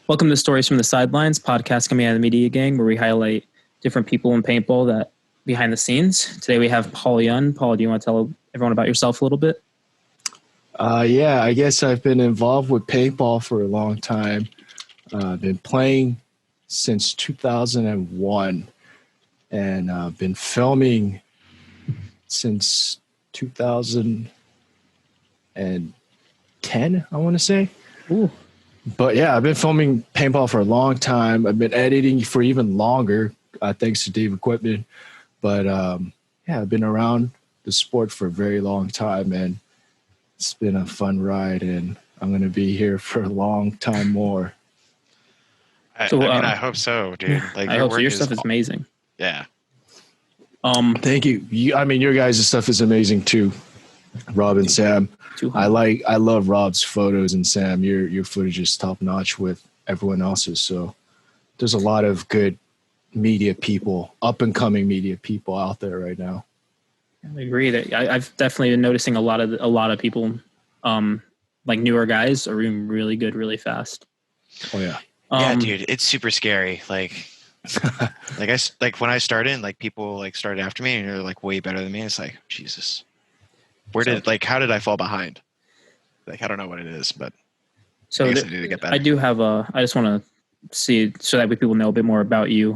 Welcome to Stories from the Sidelines, podcast coming out of the Media Gang, where we highlight different people in paintball that behind the scenes. Today we have Paul Yun. Paul, do you want to tell everyone about yourself a little bit? Yeah, I guess I've been involved with paintball for a long time. I've been playing since 2001 and been filming since 2010, I want to say. Ooh. But yeah, I've been filming paintball for a long time. I've been editing for even longer, thanks to Dave Equipment. But yeah, I've been around the sport for a very long time, and it's been a fun ride, and I'm going to be here for a long time more. I I hope so, dude. Like, I hope so. Your stuff is amazing. Yeah. Thank you. Your guys' stuff is amazing too, Rob and Sam. I love Rob's photos, and Sam, your footage is top notch with everyone else's. So there's a lot of good media people, up and coming media people out there right now. I agree that I've definitely been noticing a lot of people, like newer guys, are doing really good, really fast. Oh yeah, yeah, dude, it's super scary. Like when I started, and like people like started after me, and they're like way better than me. It's like Jesus, how did I fall behind? Like I don't know what it is, but so I guess I need to get better. I do have I just want to see so that way people know a bit more about you.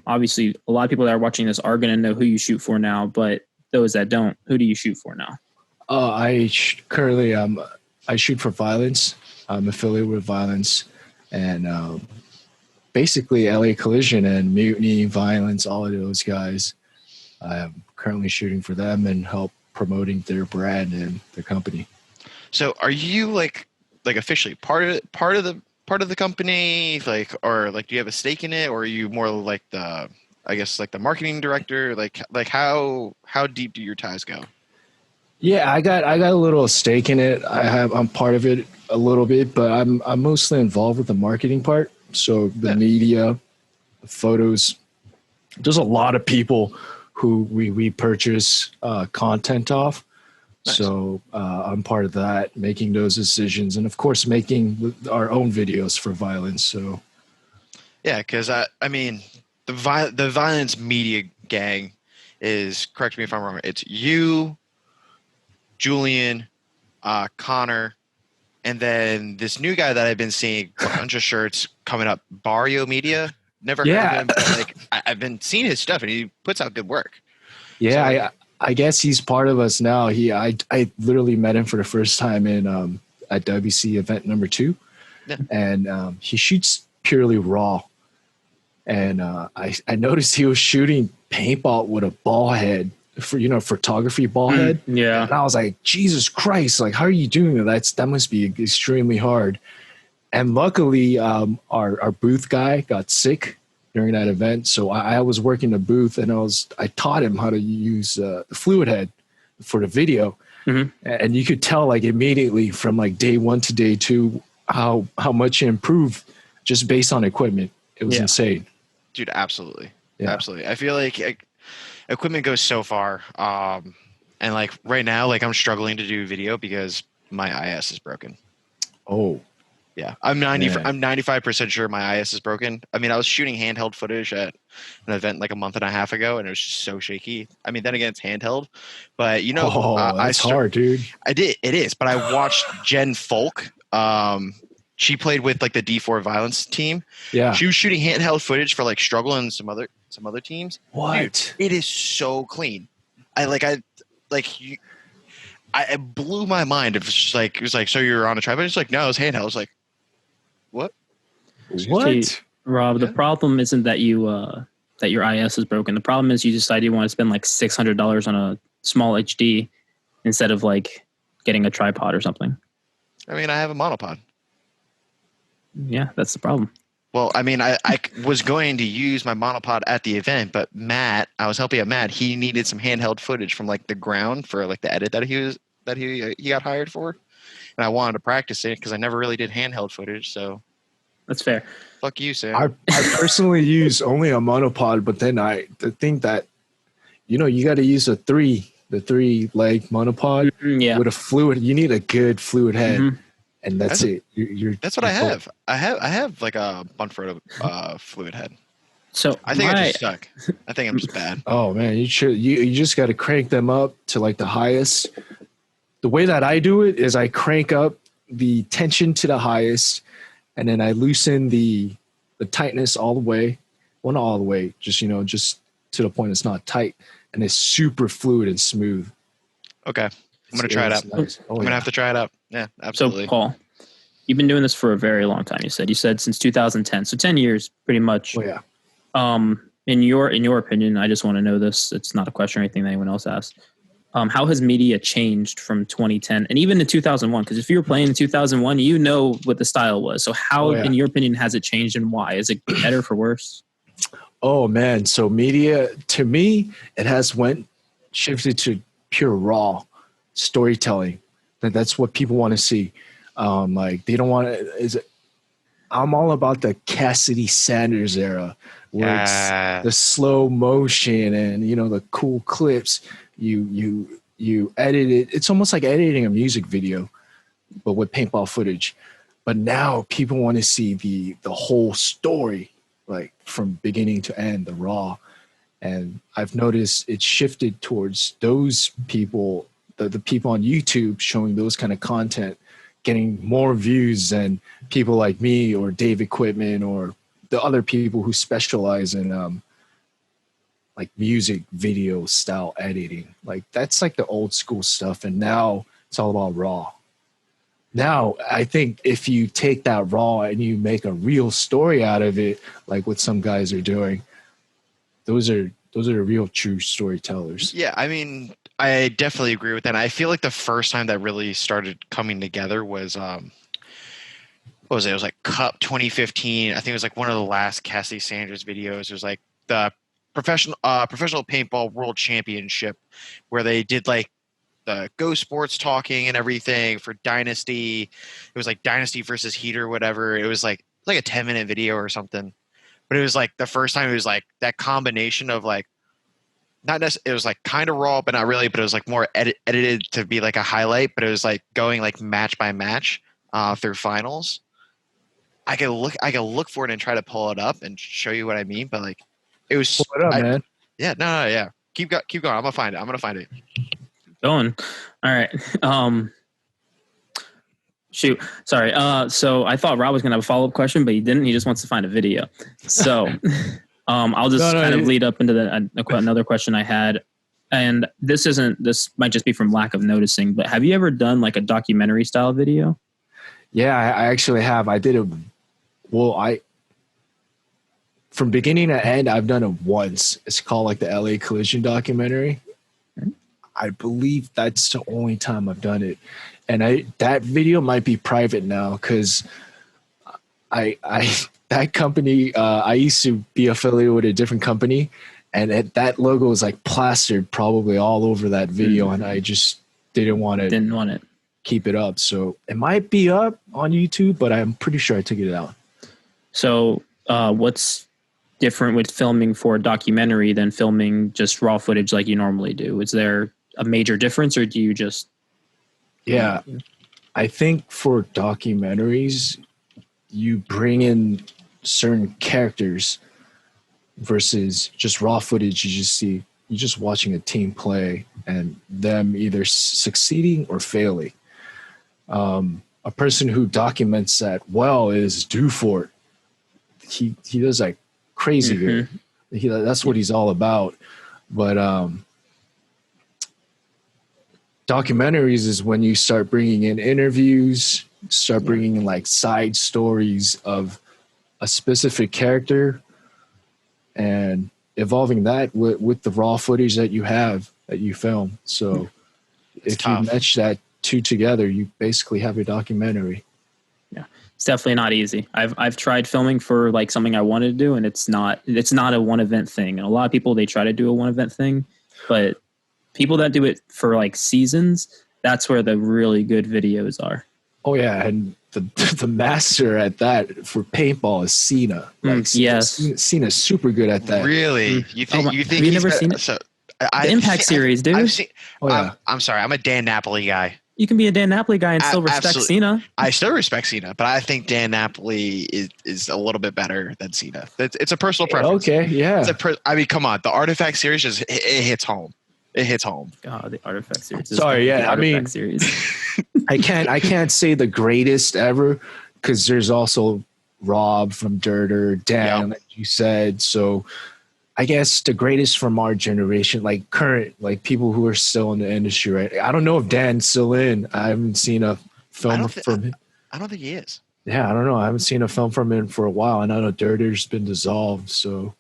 Obviously, a lot of people that are watching this are going to know who you shoot for now, but those that don't, who do you shoot for now? Currently I shoot for Violence. I'm affiliated with Violence, and basically LA Collision and Mutiny, Violence, all of those guys. I'm currently shooting for them and help promoting their brand and their company. So, are you like officially part of the company, or do you have a stake in it, or are you more like the marketing director? Like how deep do your ties go? Yeah, I got a little stake in it. I'm part of it a little bit, but I'm mostly involved with the marketing part. So the media, the photos. There's a lot of people who we purchase content off. Nice. So I'm part of that, making those decisions, and of course making our own videos for Violence. So yeah, because I mean the Violence media gang is, correct me if I'm wrong, it's you, Julian, Connor, and then this new guy that I've been seeing a bunch of shirts coming up, Barrio Media. Never heard of him. Like I've been seeing his stuff, and he puts out good work. Yeah, so, I guess he's part of us now. I literally met him for the first time at WC event number 2, yeah. And he shoots purely raw. And I noticed he was shooting paintball with a ball head for photography ball head. Yeah, and I was like, Jesus Christ! Like, how are you doing that? That must be extremely hard. And luckily, our booth guy got sick during that event, so I was working the booth, and I taught him how to use the fluid head for the video, and you could tell like immediately from like day 1 to day 2 how much he improved just based on equipment. It was insane, dude. Absolutely, absolutely. I feel like equipment goes so far, and like right now, like I'm struggling to do video because my IS is broken. Oh. Yeah, I'm 95% sure my IS is broken. I mean, I was shooting handheld footage at an event like a month and a half ago, and it was just so shaky. I mean, then again, it's handheld, but that's hard, dude. It is. But I watched Jen Folk. She played with like the D4 Violence team. Yeah, she was shooting handheld footage for like Struggle and some other teams. What? Dude, it is so clean. It blew my mind. It was like, so you're on a tripod? It's like, no, it was handheld. I was like, what? Rob, the problem isn't that that your IS is broken. The problem is you decided you want to spend like $600 on a small HD instead of like getting a tripod or something. I mean, I have a monopod. Yeah, that's the problem. Well, I mean, I was going to use my monopod at the event, but I was helping out Matt. He needed some handheld footage from like the ground for like the edit that he got hired for. And I wanted to practice it because I never really did handheld footage. So that's fair. Fuck you, Sam. I personally use only a monopod, but then I think that you got to use the 3-leg monopod with a fluid. You need a good fluid head. and that's it. That's what I have. I have like a Bunford fluid head. So I think I just suck. I think I'm just bad. Oh man, you just got to crank them up to like the highest. The way that I do it is I crank up the tension to the highest, and then I loosen the tightness all the way. Well, not all the way, just just to the point it's not tight, and it's super fluid and smooth. Okay, I'm gonna try it out. Nice. I'm gonna have to try it out. Yeah, absolutely. So Paul, you've been doing this for a very long time. You said since 2010, so 10 years, pretty much. Oh yeah. In your opinion, I just want to know this. It's not a question or anything that anyone else asked. How has media changed from 2010 and even to 2001? Because if you were playing in 2001, you know what the style was. So how, in your opinion, has it changed and why? Is it better for worse? Oh man, so media to me, it has shifted to pure raw storytelling. That's what people want to see. Like they don't want to. I'm all about the Cassidy Sanders era, where it's the slow motion and the cool clips. You edit it. It's almost like editing a music video, but with paintball footage. But now people want to see the whole story, like from beginning to end, the raw. And I've noticed it's shifted towards those people, the people on YouTube showing those kind of content, getting more views than people like me or Dave Equipment or the other people who specialize in like music video style editing. Like that's like the old school stuff. And now it's all about raw. Now, I think if you take that raw and you make a real story out of it, like what some guys are doing, those are real true storytellers. Yeah, I mean, I definitely agree with that. I feel like the first time that really started coming together was what was it? It was like Cup 2015. I think it was like one of the last Cassidy Sanders videos. It was like the professional paintball world championship where they did like the Go Sports talking and everything for Dynasty. It was like Dynasty versus Heat or whatever. It was like a 10-minute video or something. But it was like the first time it was like that combination of like not necessarily, it was like kind of raw, but not really. But it was like more edited to be like a highlight. But it was like going like match by match through finals. I can look for it and try to pull it up and show you what I mean. But like it was. Pull it up, man. Yeah, no, yeah. Keep going. I'm gonna find it. Going. All right. Shoot. Sorry. So I thought Rob was going to have a follow-up question, but he didn't. He just wants to find a video. So I'll just lead up into another question I had. And this might just be from lack of noticing, but have you ever done like a documentary style video? Yeah, I actually have. I did from beginning to end, I've done it once. It's called like the LA Collision documentary. I believe that's the only time I've done it. And that video might be private now because that company, I used to be affiliated with a different company, and that logo is like plastered probably all over that video, and I just didn't want it keep it up. So it might be up on YouTube, but I'm pretty sure I took it out. So what's different with filming for a documentary than filming just raw footage like you normally do? Is there a major difference, or do you just... Yeah, I think for documentaries, you bring in certain characters versus just raw footage. You're just watching a team play and them either succeeding or failing. A person who documents that well is Dufort. He does like crazy good. That's what he's all about. But documentaries is when you start bringing in interviews, start bringing in like side stories of a specific character and evolving that with the raw footage that you film. So if you match that two together, you basically have a documentary. Yeah, it's definitely not easy. I've tried filming for like something I wanted to do, and it's not a one event thing. And a lot of people, they try to do a one event thing, but people that do it for like seasons, that's where the really good videos are. Oh yeah, and the master at that for paintball is Cena. Like, yes, Cena's super good at that. Really? You think? Have you never seen it? So, the Impact series, dude. I've seen. I'm sorry. I'm a Dan Napoli guy. You can be a Dan Napoli guy and still respect absolutely. Cena. I still respect Cena, but I think Dan Napoli is a little bit better than Cena. It's a personal preference. Okay, yeah. I mean, come on, the Artifact series it hits home. It hits home. God, the Artifact series. Sorry, yeah. The Artifact series. I can't say the greatest ever because there's also Rob from Dirter, Dan, like you said. So I guess the greatest from our generation, like current, like people who are still in the industry, right? I don't know if Dan's still in. I haven't seen a film from him. I don't think he is. Yeah, I don't know. I haven't seen a film from him for a while. And I know Dirter's been dissolved. So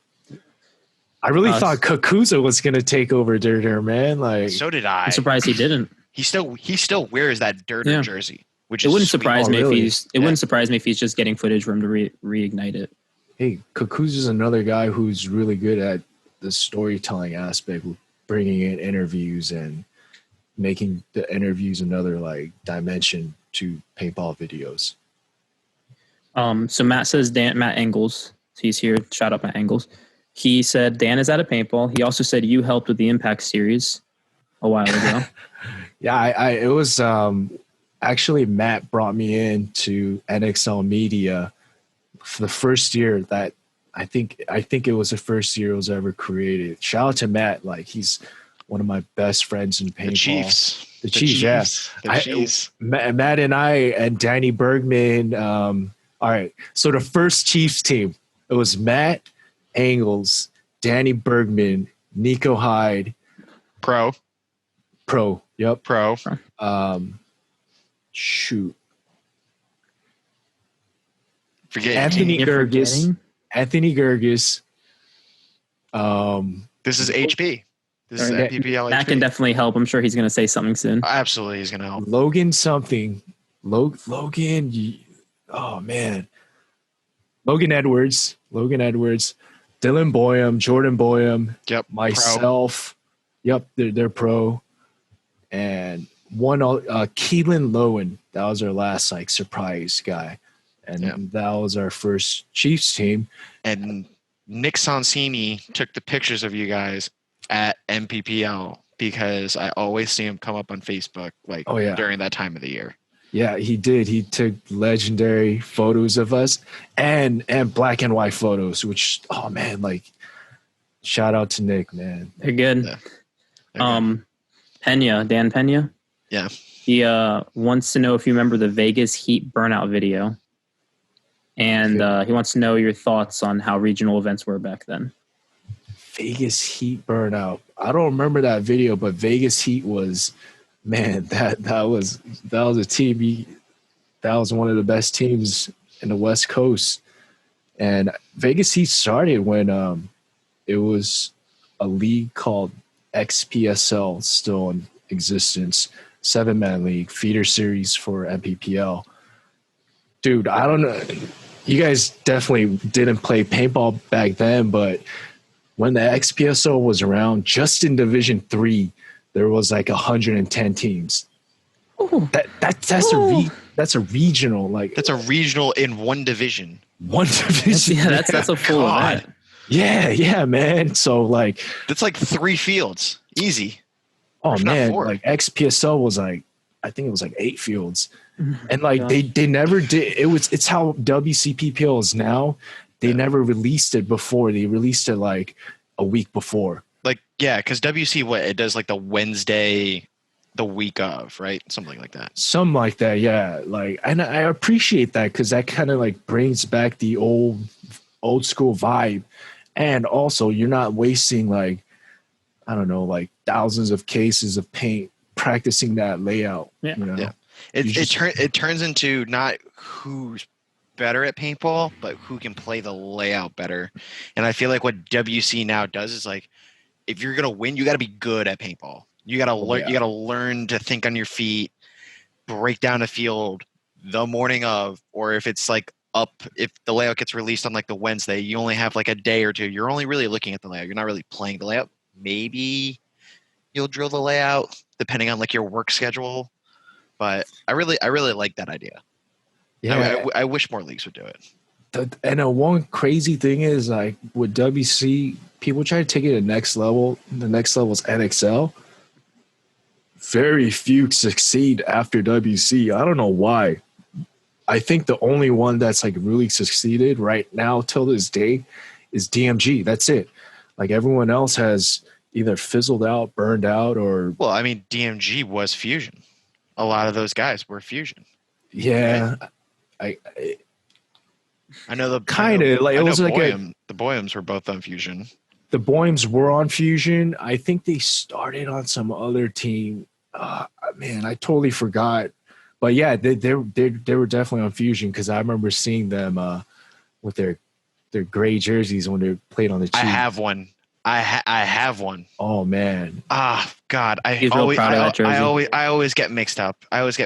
I really thought Kakuza was going to take over Dirter, man. Like, so did I. I'm surprised he didn't. He still wears that Dirter jersey, which it wouldn't surprise me if he's. It wouldn't surprise me if he's just getting footage for him to reignite it. Hey, Kakuza's another guy who's really good at the storytelling aspect, bringing in interviews and making the interviews another like dimension to paintball videos. So Matt says Matt Engels. He's here. Shout out Matt Engels. He said Dan is out of paintball. He also said you helped with the Impact series a while ago. Yeah, it was actually Matt brought me in to NXL Media for the first year that I think it was the first year it was ever created. Shout out to Matt, like he's one of my best friends in paintball. The Chiefs. Matt and I and Danny Bergman. All right, so the first Chiefs team, it was Matt Engels, Danny Bergman, Nico Hyde, Pro. Yep. Pro. Shoot. Forget Anthony Gergis. This is HP. This is MPPL. That can definitely help. I'm sure he's going to say something soon. Absolutely, he's going to help. Logan something. Logan. Oh man. Logan Edwards. Dylan Boyum. Jordan Boyum. Yep. Myself. Pro. Yep. They're pro. And one Keelan Lowen. That was our last like surprise guy. And that was our first Chiefs team. And Nick Sonsini took the pictures of you guys at MPPL because I always see him come up on Facebook during that time of the year. Yeah, he did. He took legendary photos of us and black and white photos, which, oh man, like shout out to Nick, man. They're good. Yeah. They're good. Dan Pena. Yeah. He wants to know if you remember the Vegas Heat burnout video. And he wants to know your thoughts on how regional events were back then. Vegas Heat burnout. I don't remember that video, but Vegas Heat was, man, that was a team. That was one of the best teams in the West Coast. And Vegas Heat started when it was a league called XPSL still in existence, 7-man league, feeder series for MPPL. Dude, I don't know. You guys definitely didn't play paintball back then, but when the XPSL was around, just in Division 3, there was like 110 teams. Ooh. That's a regional, like that's a regional in one division. That's a full event. Yeah, man. So like that's like 3 fields, easy. Oh man, like XPSL was like, I think it was like 8 fields. And like they never did it's how WCPPL is now. They never released it before. They released it like a week before. Like because WC it does like the Wednesday the week of, right? Something like that. Something like that, yeah. Like, and I appreciate that because that kind of like brings back the old school vibe. And also you're not wasting like, I don't know, like thousands of cases of paint practicing that layout. Yeah. You know? Yeah. It turns into not who's better at paintball, but who can play the layout better. And I feel like what WC now does is like, if you're gonna win, you got to be good at paintball. You got to learn. You got to learn to think on your feet, break down a field the morning of, or if it's like if the layout gets released on like the Wednesday, you only have like a day or two. You're only really looking at the layout. You're not really playing the layout. Maybe you'll drill the layout depending on like your work schedule. But I really like that idea. Yeah, I wish more leagues would do it. And one crazy thing is like with WC, people try to take it to the next level. The next level is NXL. very few succeed after WC. I don't know why. I think the only one that's like really succeeded right now till this day is DMG. That's it. Like everyone else has either fizzled out, burned out, or Well, I mean, DMG was Fusion. A lot of those guys were Fusion. yeah. Right? I know the kind of like it was like the Boyums were both on Fusion. The Boyums were on Fusion. I think they started on some other team. Man, I totally forgot. But yeah, they were definitely on Fusion because I remember seeing them with their gray jerseys when they played on the Chiefs. I have one. I have one. Oh man. God. He's real proud of that jersey. I always get mixed up. It was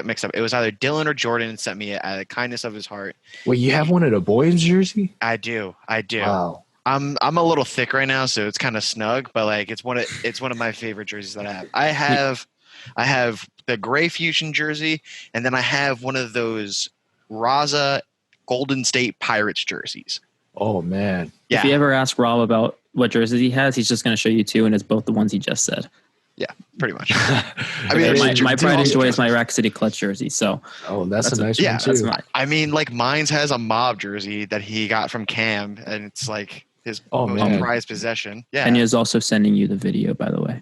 either Dylan or Jordan sent me out of the kindness of his heart. Wait, you have one of the Boyums jersey? I do. Wow. I'm a little thick right now, so it's kind of snug, but like it's one of my favorite jerseys that I have. I have the gray Fusion jersey, and then I have one of those Raza Golden State Pirates jerseys. Oh man. Yeah. If you ever ask Rob about what jerseys he has, he's just going to show you two, and it's both the ones he just said. Yeah, pretty much. I mean, my pride and joy is my Rack City Clutch jersey. So, that's a nice one too. That's mine. I mean, like mine's has a mob jersey that he got from Cam, and it's like his most prized possession. Yeah. Kenya is also sending you the video, by the way.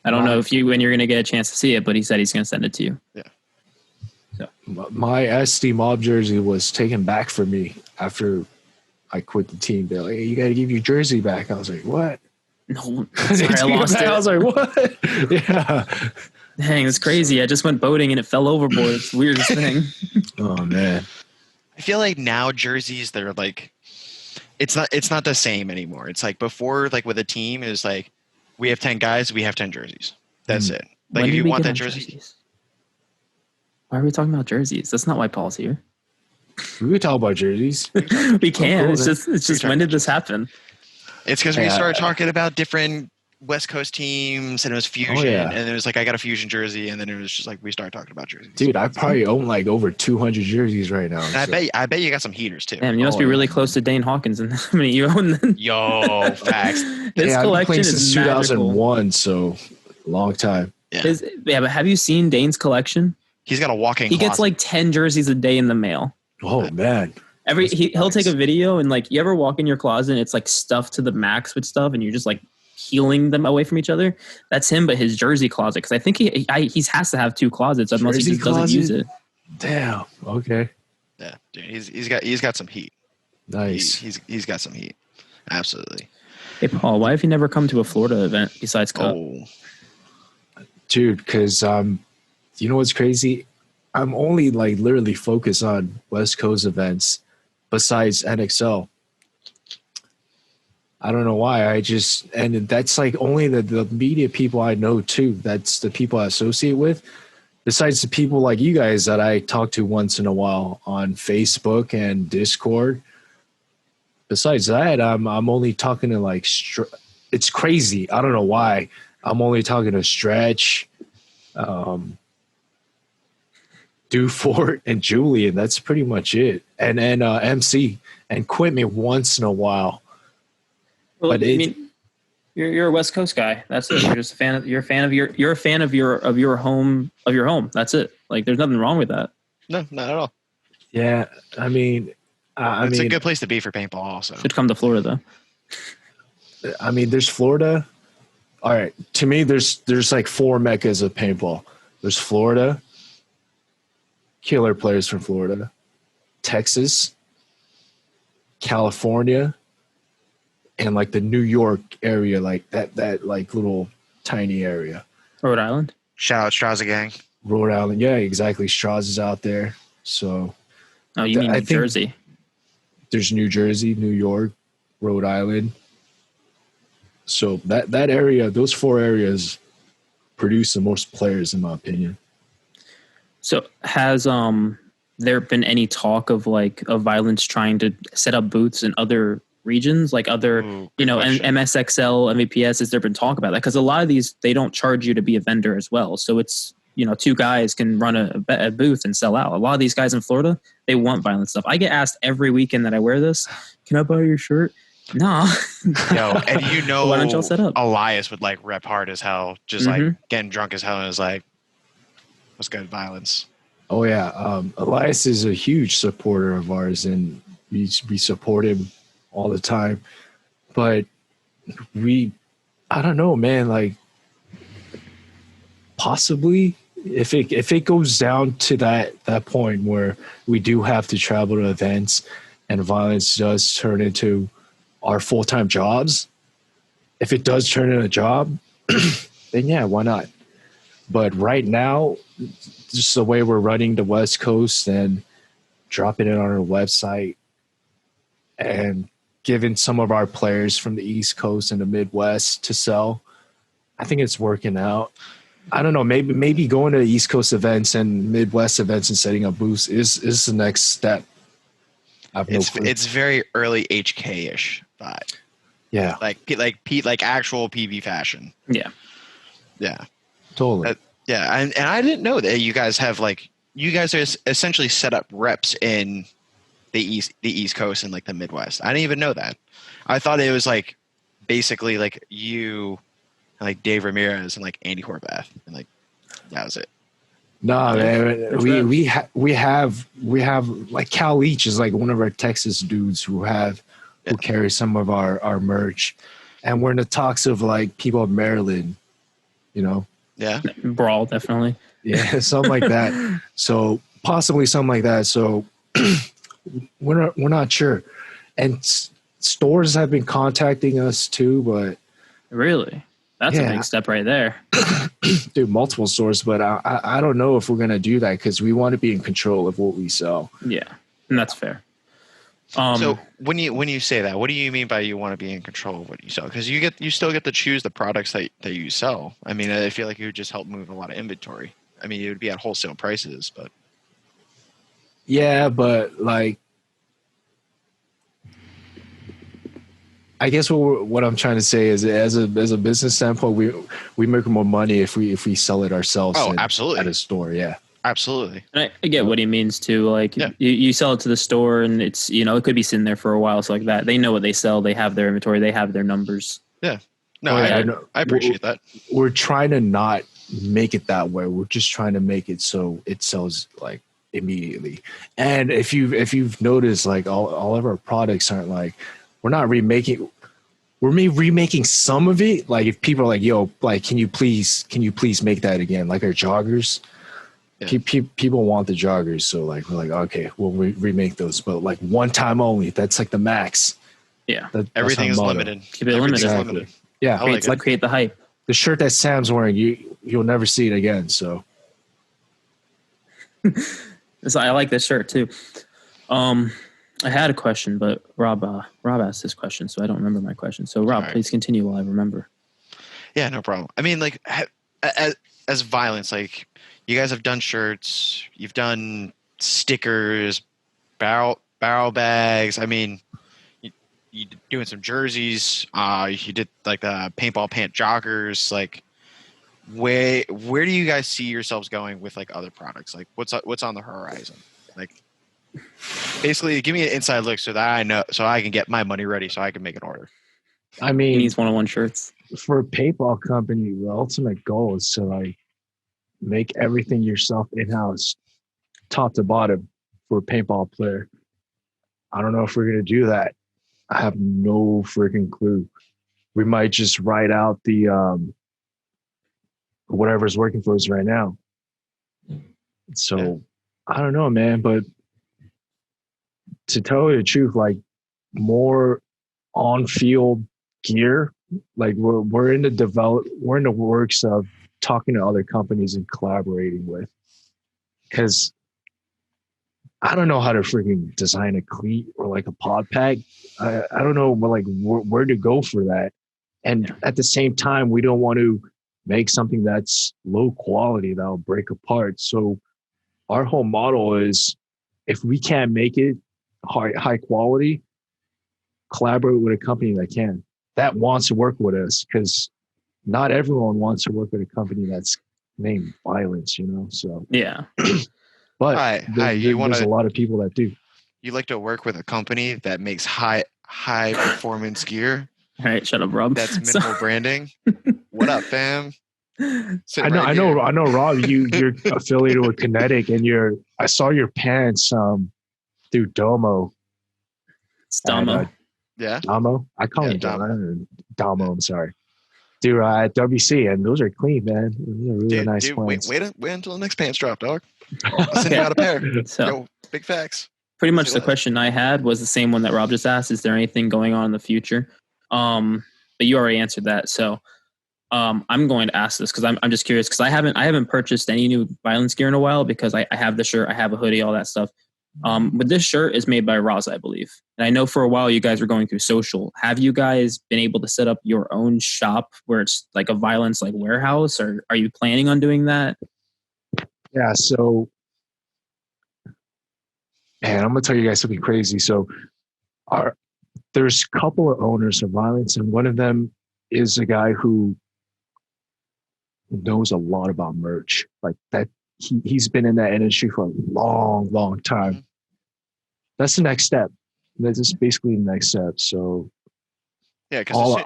I don't know when you're going to get a chance to see it, but he said he's going to send it to you. Yeah. So. My SD mob jersey was taken back from me after I quit the team. They're like, hey, you got to give your jersey back. I was like, what? No, sorry, I lost it. I was like, what? Yeah. Dang, it's crazy. I just went boating and it fell overboard. It's the weirdest thing. Oh man. I feel like now jerseys, they're like, it's not the same anymore. It's like before, like with a team, is like we have 10 guys, we have 10 jerseys. That's it. Like When if you want that jerseys? jersey, Why are we talking about jerseys? That's not why Paul's here. We could talk about jerseys. We can. Cool, it's just when did this happen? it's because we started talking about different West Coast teams, and it was Fusion, and it was like I got a Fusion jersey, and then it was just like we started talking about jerseys. Dude, I probably own like over 200 jerseys right now. And I bet you got some heaters too. Damn, you must be really close to Dane Hawkins, and how many you own then? Yo, facts. This I've been collection playing is since 2001, so long time. Yeah. But have you seen Dane's collection? He's got a walk-in. He gets like 10 jerseys a day in the mail. Oh man. He'll take a video and like you ever walk in your closet and it's like stuffed to the max with stuff and you're just like peeling them away from each other. That's him, but his jersey closet, because I think he has to have two closets unless he just doesn't use it. Damn. Okay. Yeah, dude, he's got some heat. Nice. He's got some heat. Absolutely. Hey Paul, why have you never come to a Florida event besides Cup? Oh, dude, because you know what's crazy? I'm only like literally focused on West Coast events besides NXL. I don't know why. And that's like only the media people I know too. That's the people I associate with. Besides the people like you guys that I talk to once in a while on Facebook and Discord. Besides that, I'm only talking to like it's crazy. I don't know why. I'm only talking to Stretch, Dufort, and Julian. That's pretty much it. And MC and Quitman once in a while. Well, but I mean, you're a West Coast guy. That's it. You're just a fan of you're a fan of your home. That's it. Like there's nothing wrong with that. No, not at all. Yeah, I mean, it's a good place to be for paintball. Also, should come to Florida though. I mean, there's Florida. All right, to me, there's like 4 meccas of paintball. There's Florida, killer players from Florida, Texas, California, and like the New York area, like that like little tiny area. Rhode Island. Shout out Straza gang. Rhode Island, yeah, exactly. Strauss is out there. So, oh, you mean New Jersey? There's New Jersey, New York, Rhode Island. So that area, those 4 areas, produce the most players, in my opinion. So has there been any talk of violence trying to set up booths in other regions, like other, and MSXL, MVPS? Has there been talk about that? Because a lot of these, they don't charge you to be a vendor as well. So it's, 2 guys can run a booth and sell out. A lot of these guys in Florida, they want violent stuff. I get asked every weekend that I wear this, can I buy your shirt? No. Yo, and you know, Why don't y'all set up? Elias would like rep hard as hell, just like getting drunk as hell, and is like, "What's good, violence?" Oh yeah, Elias is a huge supporter of ours, and we support him all the time. But I don't know, man. Like, possibly if it goes down to that point where we do have to travel to events, and violence does turn into our full-time jobs. If it does turn into a job, then yeah, why not? But right now, just the way we're running the West Coast and dropping it on our website and giving some of our players from the East Coast and the Midwest to sell, I think it's working out. I don't know. Maybe going to East Coast events and Midwest events and setting up booths is the next step. It's very early HK ish vibe. Yeah, like actual PB fashion. Yeah, totally. And I didn't know that you guys have you guys are essentially set up reps in the East Coast and like the Midwest. I didn't even know that. I thought it was like basically like you, like Dave Ramirez and like Andy Horvath, and like that was it. No, man, we have like Cal Leach is like one of our Texas dudes who carry some of our merch, and we're in the talks of like people of Maryland, you know. Yeah, Brawl definitely. Yeah, something like that. So possibly something like that. So we're not sure, and stores have been contacting us too, but really, that's a big step right there. Dude, multiple stores, but I don't know if we're gonna do that because we want to be in control of what we sell. Yeah, and that's fair. So when you say that, what do you mean by you want to be in control of what you sell? Because you still get to choose the products that you sell. I mean, I feel like it would just help move a lot of inventory. I mean, it would be at wholesale prices, but yeah, but like, I guess what I'm trying to say is, as a business standpoint, we make more money if we sell it ourselves. Oh, absolutely, at a store. Yeah, absolutely. And I get what he means too. Like you sell it to the store, and it's it could be sitting there for a while. So like that, they know what they sell. They have their inventory. They have their numbers. Yeah. No, I appreciate that. We're trying to not make it that way. We're just trying to make it so it sells like immediately. And if you've noticed, like all of our products aren't like, we're not remaking. We're remaking some of it. Like if people are like, "Yo, like, can you please make that again?" Like our joggers. Yeah. People want the joggers, so like we're like, okay, we'll remake those, but like one time only. That's like the max. Yeah, everything is limited. Keep it limited. Exactly. Yeah, create the hype. The shirt that Sam's wearing, you'll never see it again. So, I like this shirt too. I had a question, but Rob asked this question, so I don't remember my question. So Rob, please continue while I remember. Yeah, no problem. I mean, like as violence, like you guys have done shirts, you've done stickers, barrel bags. I mean, you doing some jerseys. You did like the paintball pant joggers. Like, where do you guys see yourselves going with like other products? Like, what's on the horizon? Like, basically, give me an inside look so that I know, so I can get my money ready, so I can make an order. I mean, he needs one-on-one shirts. For a paintball company, the ultimate goal is to like make everything yourself in-house, top to bottom, for a paintball player. I don't know if we're gonna do that. I have no freaking clue. We might just write out the whatever's working for us right now. So I don't know, man. But to tell you the truth, like more on-field gear, like we're in the works of talking to other companies and collaborating with, because I don't know how to freaking design a cleat or like a pod pack. I don't know, but like where to go for that. And at the same time, we don't want to make something that's low quality that'll break apart. So our whole model is, if we can't make it high quality, collaborate with a company that wants to work with us, because not everyone wants to work with a company that's named Violence, So yeah. But there's a lot of people that do. You like to work with a company that makes high high performance gear. All right, shut up, Rob. That's minimal branding. What up, fam? I know, Rob. You're affiliated with Kinetic, and I saw your pants through Domo. It's Domo. Yeah, Domo. I call him Domo. I'm sorry. Dude, at WC, and those are clean, man. Those are really nice pants. Wait until the next pants drop, dog. I'll send you out a pair. So, yo, big facts. Pretty much the question I had was the same one that Rob just asked. Is there anything going on in the future? But you already answered that. So I'm going to ask this because I'm just curious because I haven't purchased any new violence gear in a while because I have the shirt, I have a hoodie, all that stuff. But this shirt is made by Raza, I believe. And I know for a while you guys were going through social. Have you guys been able to set up your own shop where it's like a violence like warehouse, or are you planning on doing that? Yeah, so man, I'm gonna tell you guys something crazy. So there's a couple of owners of violence, and one of them is a guy who knows a lot about merch. Like that, he's been in that industry for a long, long time. That's the next step. That's just basically the next step. So yeah, because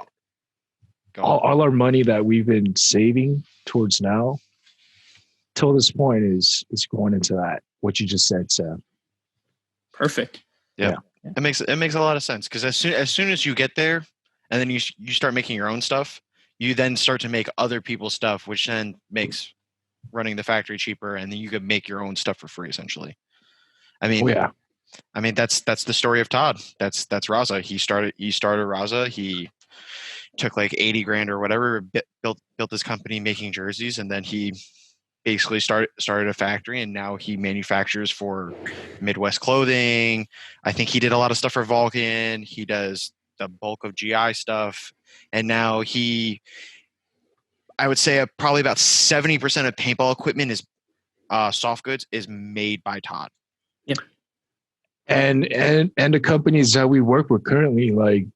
all our money that we've been saving towards now till this point is going into that, what you just said, Sam. Perfect. Yeah. It makes a lot of sense because as soon as you get there and then you start making your own stuff, you then start to make other people's stuff, which then makes running the factory cheaper, and then you can make your own stuff for free essentially. I mean, that's the story of Todd. That's Raza. He started Raza. He took like 80 grand or whatever, built this company making jerseys, and then he basically started a factory, and now he manufactures for Midwest Clothing. I think he did a lot of stuff for Vulcan. He does the bulk of GI stuff, and now I would say probably about 70% of paintball equipment is soft goods is made by Todd. Yep. And the companies that we work with currently, like,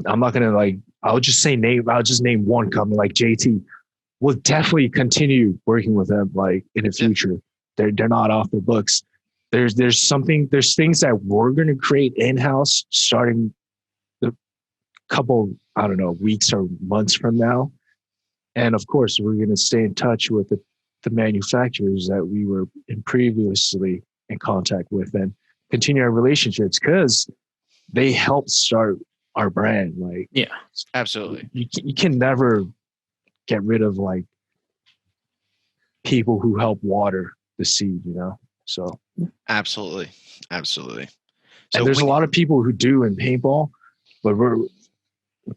I'm not gonna I'll just name one company like JT. We'll definitely continue working with them like in the future. They're not off the books. There's things that we're gonna create in-house starting the couple, I don't know, weeks or months from now. And of course, we're gonna stay in touch with the manufacturers that we were previously in contact with and continue our relationships because they helped start our brand. Like, yeah, absolutely. You can never get rid of like people who help water the seed, you know? So absolutely. So and there's a lot of people who do in paintball, but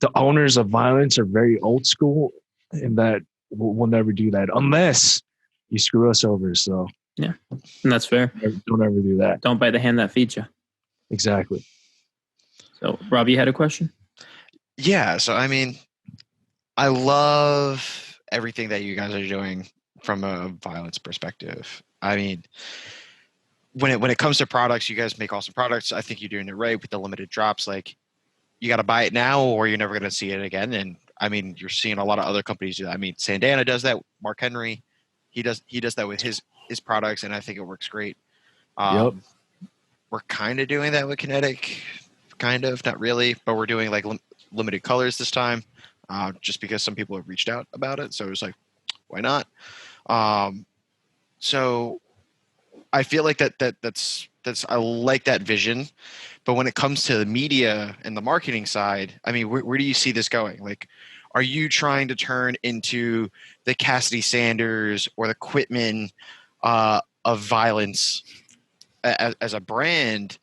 the owners of violence are very old school in that we'll never do that unless you screw us over. So yeah, and that's fair. Don't ever do that. Don't bite the hand that feeds you. Exactly. So Rob, you had a question? Yeah. So, I mean, I love everything that you guys are doing from a violence perspective. I mean, when it comes to products, you guys make awesome products. I think you're doing it right with the limited drops. Like, you got to buy it now or you're never going to see it again. And I mean, you're seeing a lot of other companies do that. I mean, Sandana does that. Mark Henry, he does that with his products, and I think it works great. Yep. We're kind of doing that with Kinetic, kind of, not really, but we're doing like limited colors this time, just because some people have reached out about it. So it was like, why not? So I feel like that's I like that vision, but when it comes to the media and the marketing side, I mean, where do you see this going? Like, are you trying to turn into the Cassidy Sanders or the Quitman of violence as a brand,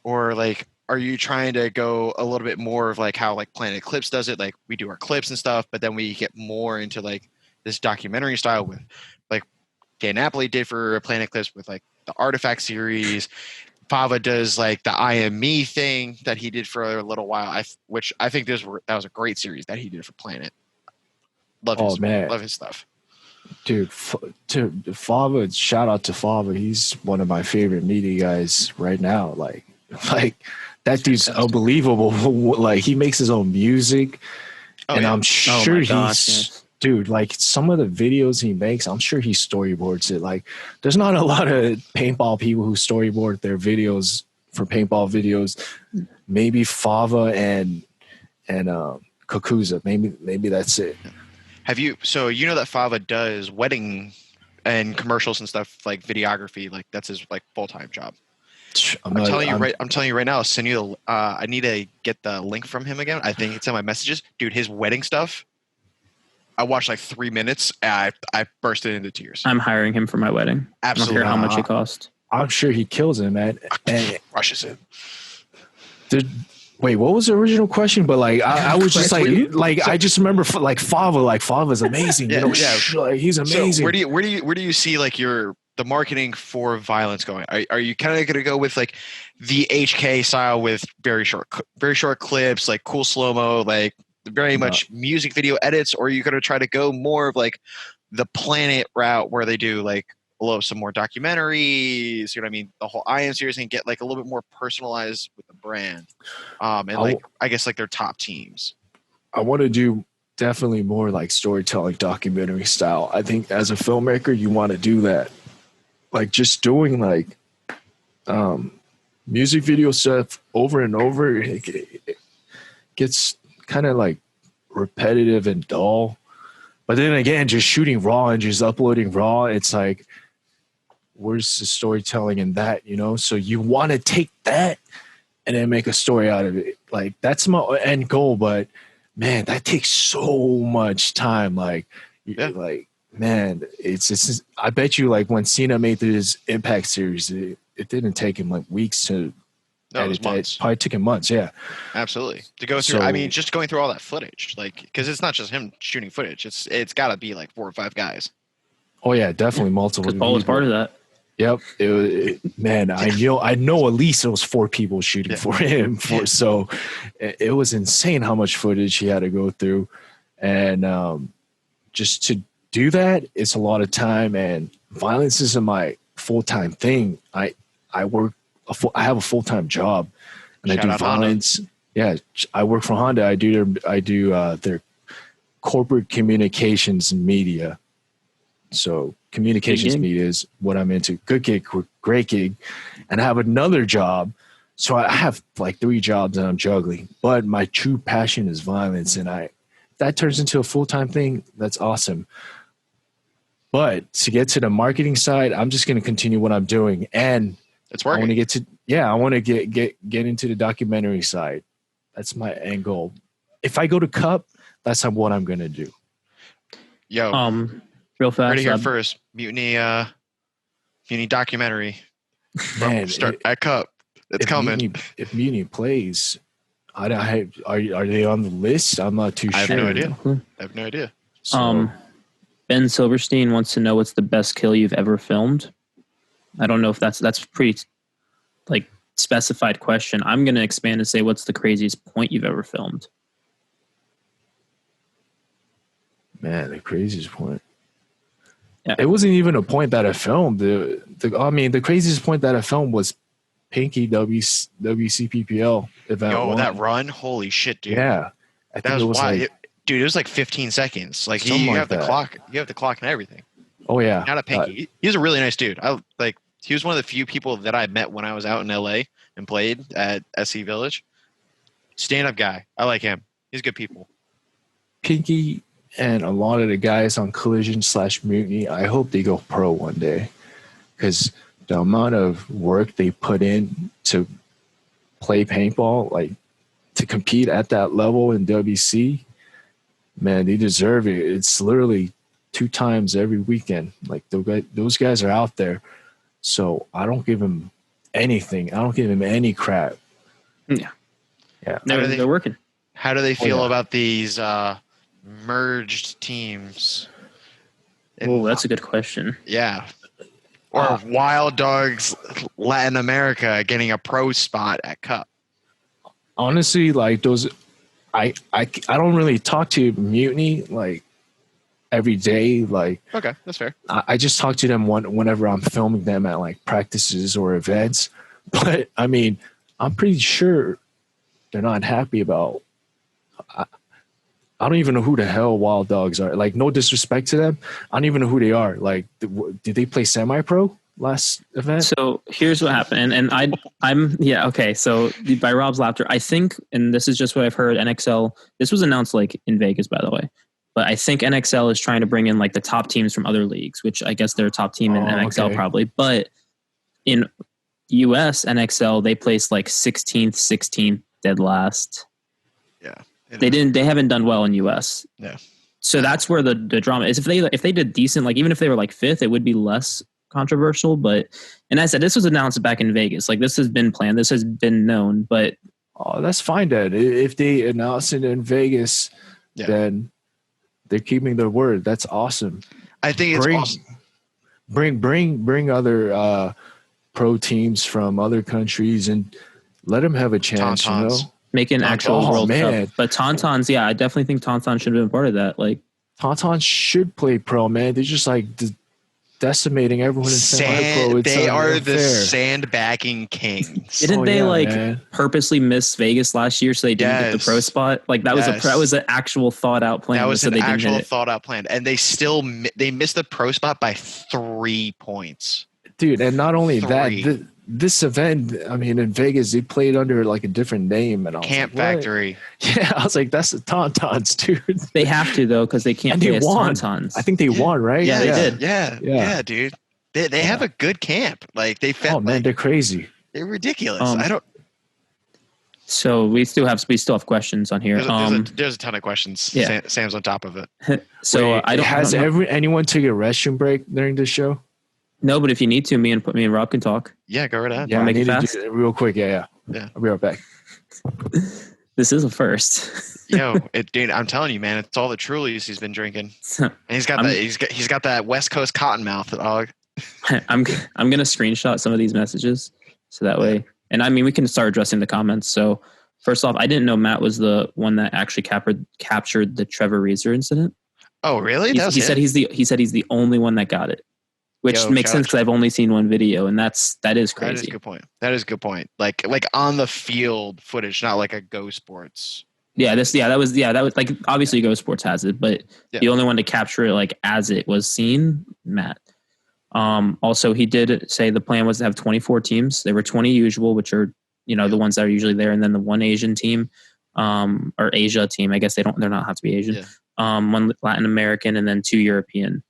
or like, are you trying to go a little bit more of like how like Planet Clips does it? Like, we do our clips and stuff, but then we get more into like this documentary style with like Dan Napoli did for Planet Clips with like the Artifact series. Fava does like the I Am Me thing that he did for a little while, which I think that was a great series that he did for Planet. Love his stuff. Dude, Fava, shout out to Fava. He's one of my favorite media guys right now. Like that dude's unbelievable. Like, he makes his own music, I'm sure dude, like some of the videos he makes, I'm sure he storyboards it. Like, there's not a lot of paintball people who storyboard their videos for paintball videos. Maybe Fava and Kakuza. Maybe that's it. Have you? So you know that Fava does wedding and commercials and stuff like videography. Like that's his like full-time job. I'm telling you right now. I'll send you the. I need to get the link from him again. I think it's in my messages, dude. His wedding stuff. I watched like 3 minutes. And I bursted into tears. I'm hiring him for my wedding. Absolutely. I don't care how much it cost. I'm sure he kills it, man. And rushes it. Wait, what was the original question? But like, I was just I just remember like Fava. Like Fava's amazing. Yeah, like, he's amazing. So where do you see like the marketing for Violence going? Are you kind of going to go with like the HK style with very short clips, like cool slow mo, like very much music video edits, or are you going to try to go more of like the Planet route where they do like some more documentaries, you know what I mean? The whole I Am series and get like a little bit more personalized with the brand. I guess like their top teams. I want to do definitely more like storytelling documentary style. I think as a filmmaker, you want to do that. Like just doing like music video stuff over and over, it gets kind of like repetitive and dull. But then again, just shooting raw and just uploading raw, it's like, where's the storytelling in that, you know? So you want to take that and then make a story out of it. Like that's my end goal, but man, that takes so much time. Like, like man, it's. I bet you like when Cena made this Impact series, it didn't take him like weeks to. No, it was months. It probably took him months. Yeah, absolutely. To go through, I mean, just going through all that footage, like because it's not just him shooting footage. It's got to be like 4 or 5 guys. Oh yeah, definitely multiple. Paul was part of that. Yep. Man, I know at least it was 4 people shooting for him. So it was insane how much footage he had to go through. And just to do that, it's a lot of time, and Violence isn't my full-time thing. I have a full-time job, and I do Violence. Honda. Yeah. I work for Honda. I do their corporate communications and media. So communications media is what I'm into. Good gig, great gig. And I have another job. So I have like 3 jobs that I'm juggling. But my true passion is Violence. And that turns into a full-time thing. That's awesome. But to get to the marketing side, I'm just going to continue what I'm doing. And it's working. I want to get into the documentary side. That's my end goal. If I go to Cup, that's what I'm going to do. Yo. Real fast. Ready here first. Mutiny documentary. Man, start at Cup. It's coming. If Mutiny plays, are they on the list? I'm not too sure. I have no idea. So, Ben Silverstein wants to know what's the best kill you've ever filmed. I don't know if that's pretty like specified question. I'm going to expand and say what's the craziest point you've ever filmed. Man, the craziest point. Yeah. It wasn't even a point that I filmed. The craziest point that I filmed was Pinky WCPPL event. Yo, that run! Holy shit, dude! Yeah, that was wild. Dude, it was like 15 seconds. Like you have the clock. You have the clock and everything. Oh yeah, not a Pinky. He's a really nice dude. He was one of the few people that I met when I was out in LA and played at SC Village. Stand-up guy. I like him. He's good people. Pinky. And a lot of the guys on Collision/Mutiny, I hope they go pro one day, because the amount of work they put in to play paintball, like to compete at that level in WC, man, they deserve it. It's literally 2 times every weekend. Like those guys are out there. So I don't give them anything. I don't give them any crap. Yeah. Yeah. They're working. How do they feel about these merged teams? Oh, that's a good question. Yeah. Or Wild Dogs Latin America getting a pro spot at Cup. Honestly, like those, I don't really talk to Mutiny like every day. Like, okay, that's fair. I just talk to them whenever I'm filming them at like practices or events. But I mean, I'm pretty sure they're not happy about. I don't even know who the hell Wild Dogs are. Like, no disrespect to them. I don't even know who they are. Like, did they play semi-pro? last event? So here's what happened, and I'm yeah, okay. So by Rob's laughter, I think, and this is just what I've heard. NXL. This was announced like in Vegas, by the way. But I think NXL is trying to bring in like the top teams from other leagues, which I guess they're a top team in NXL probably. But in US NXL, they placed like 16th, dead last. Yeah. They haven't done well in US. Yeah. So that's where the drama is. If they did decent, like even if they were like 5th, it would be less controversial. But, and I said, this was announced back in Vegas. Like this has been planned. This has been known, but. Oh, that's fine, Dad. If they announce it in Vegas, then they're keeping their word. That's awesome. I think it's awesome. Bring other pro teams from other countries and let them have a chance. Tauntauns. You know, make an actual World Cup. But Tauntauns, yeah, I definitely think Tauntauns should have been part of that. Like Tauntauns should play pro, man. They're just like decimating everyone in semi-pro. They are the sandbagging kings. Didn't they purposely miss Vegas last year so they didn't get the pro spot? Like that was an actual thought out plan. That was an actual thought out plan, and they missed the pro spot by 3 points, dude. And not only that, this event, I mean, in Vegas, they played under like a different name, and I was Camp like, Factory. Yeah, I was like, that's the Tauntauns, dude. They have to though because they can't play as Tauntauns. I think they won, right? Yeah, they did. Yeah, dude. They have a good camp. Like they felt. Oh man, they're crazy. They're ridiculous. I don't. So we still have questions on here. There's a ton of questions. Yeah. Sam's on top of it. So wait, has anyone took a restroom break during this show? No, but if you need to, me and Rob can talk. Yeah, go right ahead. Yeah, I need to do it real quick. Yeah. I'll be right back. This is a first. Dude, I'm telling you, man, it's all the Trulies he's been drinking, and he's got that West Coast cotton mouth, dog. I'm gonna screenshot some of these messages so that way, and I mean we can start addressing the comments. So first off, I didn't know Matt was the one that actually captured the Trevor Reeser incident. Oh, really? He said he's the only one that got it. Which makes sense because I've only seen one video, and that is crazy. That is a good point. Like on the field footage, not like a Go Sports. That was like obviously Go Sports has it, but the only one to capture it like as it was seen, Matt. Also, he did say the plan was to have 24 teams. There were 20 usual, which are the ones that are usually there, and then the one Asian team, or Asia team. I guess they're not have to be Asian. Yeah. One Latin American, and then 2 European.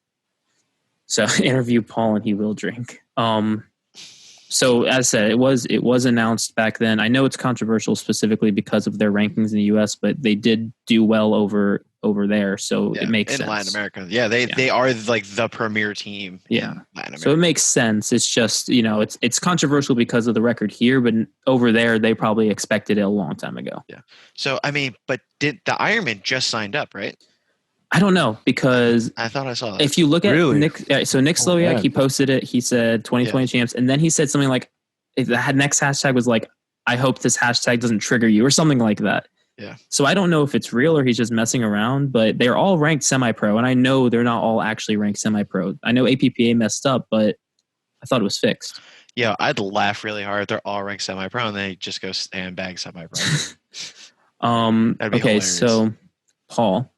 So interview Paul and he will drink. So as I said, it was announced back then. I know it's controversial specifically because of their rankings in the US, but they did do well over there. So it makes sense. In Latin America. Yeah, they are like the premier team in Latin America. So it makes sense. It's just, it's controversial because of the record here, but over there they probably expected it a long time ago. Yeah. So I mean, but did the Ironman just signed up, right? I don't know because I thought I saw that. If you look at Nick Slowiak, he posted it. He said 2020 champs, and then he said something like, "If the next hashtag was like, I hope this hashtag doesn't trigger you," or something like that. Yeah. So I don't know if it's real or he's just messing around, but they're all ranked semi-pro, and I know they're not all actually ranked semi-pro. I know APPA messed up, but I thought it was fixed. Yeah, I'd laugh really hard. They're all ranked semi-pro, and they just go sandbag semi-pro. That'd be hilarious. So Paul.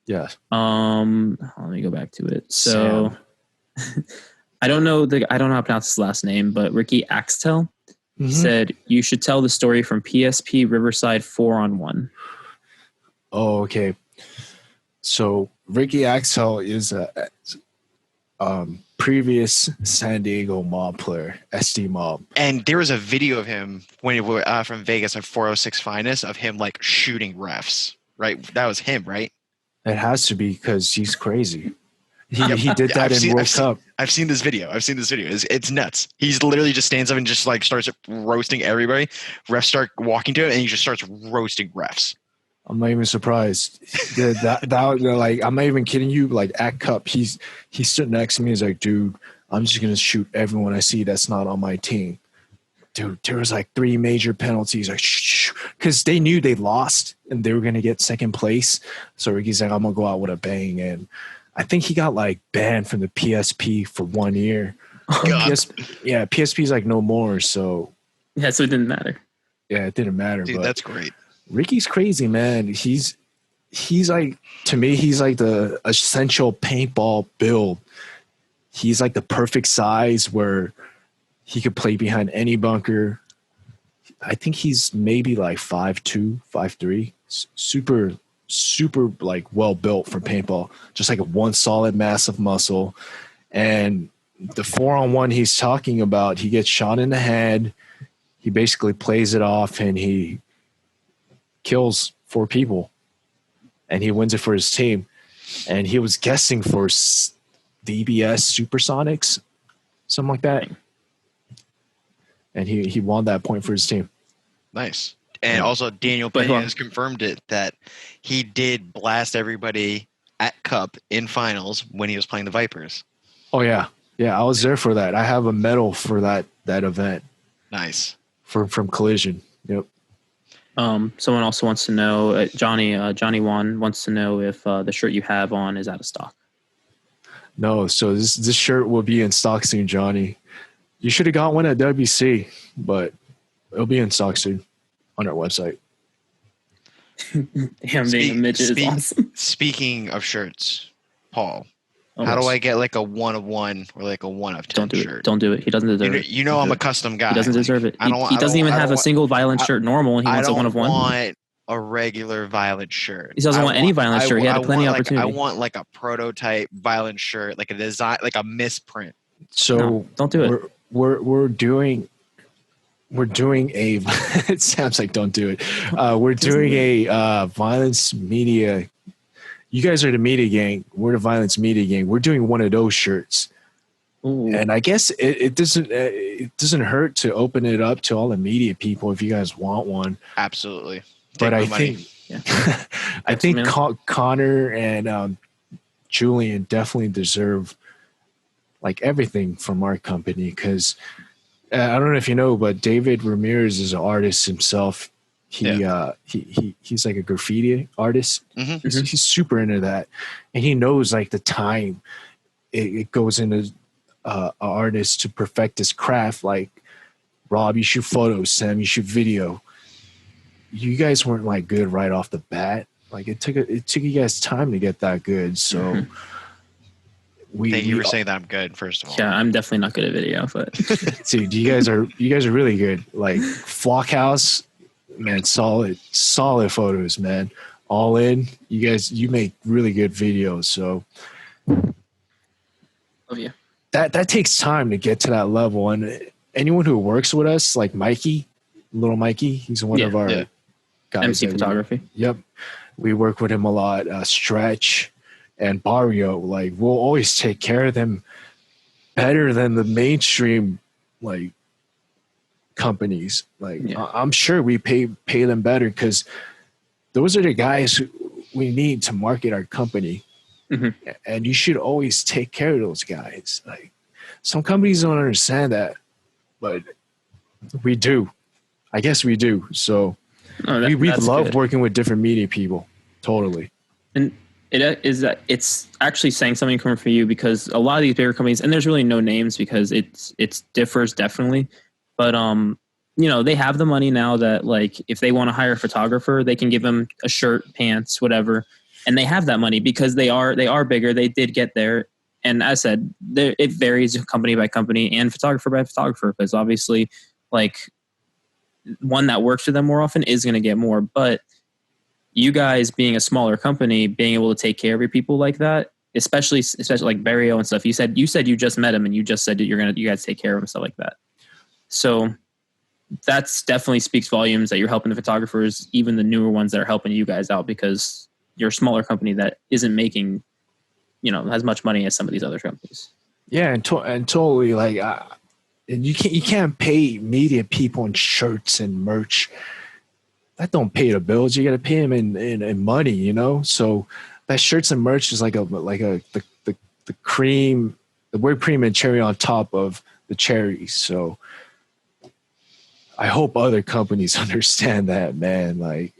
Yes. Let me go back to it. So I don't know how to pronounce his last name, but Ricky Axtell said you should tell the story from PSP Riverside 4-on-1. Oh, okay. So Ricky Axtell is a previous San Diego mob player, SD mob. And there was a video of him when he was from Vegas at 406 Finest of him like shooting refs. Right, that was him, right? It has to be because he's crazy. He did that in World Cup. I've seen this video. It's nuts. He's literally just stands up and just like starts roasting everybody. Refs start walking to him, and he just starts roasting refs. I'm not even surprised. Like I'm not even kidding you. Like at Cup, he stood next to me. He's like, "Dude, I'm just gonna shoot everyone I see that's not on my team." Dude, there was like 3 major penalties, like because they knew they lost and they were gonna get second place. So Ricky's like, "I'm gonna go out with a bang," and I think he got like banned from the PSP for 1 year. PSP's like no more. So it didn't matter. Yeah, it didn't matter. Dude, but that's great. Ricky's crazy, man. He's like, to me, he's like the essential paintball build. he's like the perfect size where he could play behind any bunker. I think he's maybe like 5'2", 5'3", super like well built for paintball. Just like a one solid massive muscle. And the 4-on-1 he's talking about, he gets shot in the head. He basically plays it off and he kills 4 people. And he wins it for his team. And he was guessing for DBS Supersonics, something like that. And he won that point for his team. Nice. And also Daniel Pena has confirmed it that he did blast everybody at Cup in finals when he was playing the Vipers. Oh yeah. Yeah, I was there for that. I have a medal for that event. Nice. From Collision. Yep. Someone also wants to know, Johnny Wan wants to know if the shirt you have on is out of stock. No, so this shirt will be in stock soon, Johnny. You should have got one at WC, but it'll be in stock soon on our website. Damn, being a midget is awesome. Speaking of shirts, Paul, how do I get like a 1 of 1 or like a 1 of 10 shirt? Don't do it. He doesn't deserve it. You know I'm a custom guy. He doesn't deserve it. He doesn't even have a single violent shirt normal, and he wants a 1 of 1. I don't want a regular violent shirt. He doesn't want any violent shirt. He had plenty of opportunity. I want like a prototype violent shirt, like a design, like a misprint. So no, don't do it. We're doing a it sounds like don't do it. We're doing a violence media. You guys are the media gang. We're the violence media gang. We're doing one of those shirts. Ooh. And I guess it doesn't hurt to open it up to all the media people if you guys want one. Absolutely. But I think I think Connor and Julian definitely deserve like everything from our company, because I don't know if you know, but David Ramirez is an artist himself. He's like a graffiti artist. Mm-hmm. He's super into that, and he knows like the time it goes into an artist to perfect his craft. Like, Rob, you shoot photos, Sam, you shoot video. You guys weren't like good right off the bat. Like it took you guys time to get that good. So. Mm-hmm. Thank you for saying that I'm good, first of all. Yeah, I'm definitely not good at video, but dude, you guys are really good. Like Flockhouse, man, solid photos, man. All in. You make really good videos. So love you. That takes time to get to that level. And anyone who works with us, like Mikey, little Mikey, he's one of our guys. MC photography. Yep. We work with him a lot. Stretch and Barrio, like we'll always take care of them better than the mainstream like companies. Like I'm sure we pay them better because those are the guys who we need to market our company. Mm-hmm. And you should always take care of those guys. Like some companies don't understand that, but we do. I guess we do. So we love working with different media people. Totally. And it's actually saying something coming from you, because a lot of these bigger companies, and there's really no names because it differs definitely, but they have the money now that like if they want to hire a photographer, they can give them a shirt, pants, whatever, and they have that money because they are bigger. They did get there, and as I said, it varies company by company and photographer by photographer, because obviously like one that works for them more often is going to get more, but you guys being a smaller company, being able to take care of your people like that, especially like Barrio and stuff. You said you just met him and you just said that you guys take care of him and stuff like that. So that's definitely speaks volumes that you're helping the photographers, even the newer ones that are helping you guys out, because you're a smaller company that isn't making, as much money as some of these other companies. Yeah. And totally like, you can't pay media people in shirts and merch. That don't pay the bills. You got to pay them in money, So that shirts and merch is like the cream, the whipped cream and cherry on top of the cherries. So I hope other companies understand that, man. Like,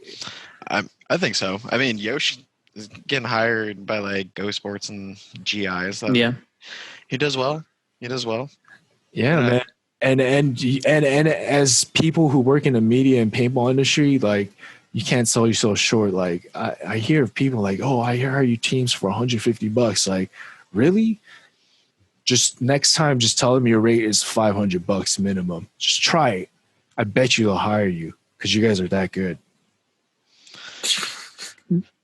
I think so. I mean, Yoshi is getting hired by like Go Sports and GI. So yeah, he does well. Yeah, man. And as people who work in the media and paintball industry, like you can't sell yourself short. Like I hear of people like, oh, I hire you teams for $150. Like, really? Just next time, just tell them your rate is $500 minimum. Just try it. I bet you they'll hire you because you guys are that good.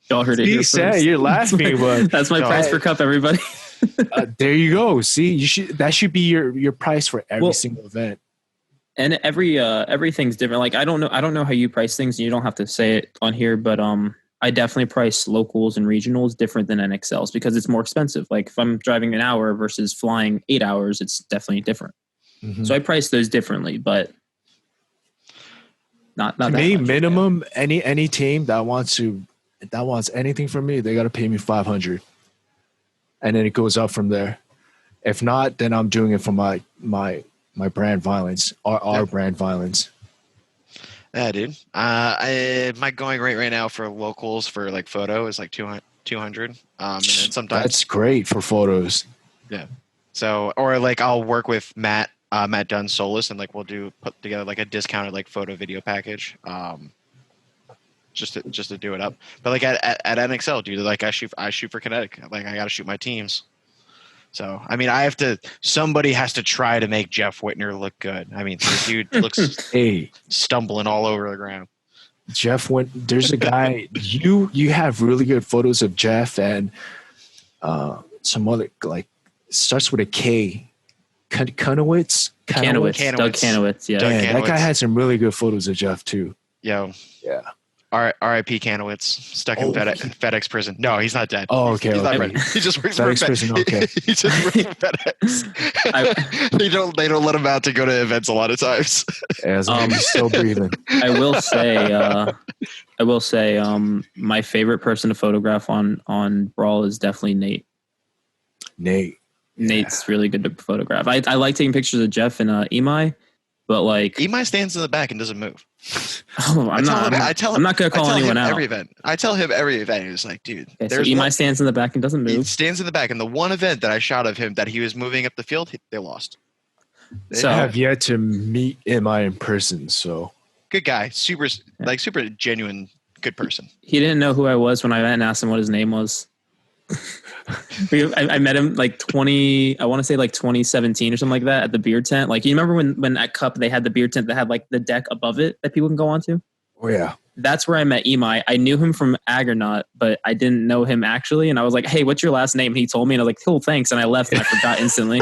Y'all heard it here first. You're laughing, but that's my price per cup, everybody. There you go. See, that should be your price for every single event. And everything's different. Like I don't know how you price things, and you don't have to say it on here, but I definitely price locals and regionals different than NXLs because it's more expensive. Like if I'm driving an hour versus flying 8 hours, it's definitely different. Mm-hmm. So I price those differently, but not to me, minimum any team that wants anything from me, they got to pay me $500, and then it goes up from there. If not, then I'm doing it for my brand Violence, our brand Violence. Yeah, dude. My going rate right now for locals for like photo is like 200. And then sometimes that's great for photos. Yeah. So, or like I'll work with Matt Dunn Solis, and like we'll put together like a discounted like photo video package, just to do it up. But like at NXL, dude, like I shoot for Kinetic. Like I got to shoot my teams. So, I mean, somebody has to try to make Jeff Whitner look good. I mean, the dude looks stumbling all over the ground. There's a guy, you have really good photos of Jeff and some other, like, starts with a K. Kanowitz? Doug Kanowitz, yeah. That guy had some really good photos of Jeff, too. Yo. Yeah. R.I.P. Kanowitz, stuck in FedEx prison. No, he's not dead. Oh, okay. He's not dead. He just works FedEx prison. Okay. He just works for FedEx. They don't let him out to go to events a lot of times. As long as he's still breathing. I will say, my favorite person to photograph on Brawl is definitely Nate. Nate's really good to photograph. I like taking pictures of Jeff and Imai. But like Imai stands in the back and doesn't move. I'm not gonna call anyone out. Every event. I tell him every event. He's like, dude. Okay, so Imai stands in the back and doesn't move. He stands in the back, and the one event that I shot of him that he was moving up the field, they lost. I have yet to meet Imai in person, so good guy, super genuine, good person. He didn't know who I was when I went and asked him what his name was. I met him like 2017 or something like that at the beer tent. Like, you remember when at Cup they had the beer tent that had like the deck above it that people can go onto? Oh yeah. That's where I met Imai. I knew him from Agronaut, but I didn't know him actually. And I was like, hey, what's your last name? And he told me, and I was like, cool, thanks. And I left and I forgot instantly.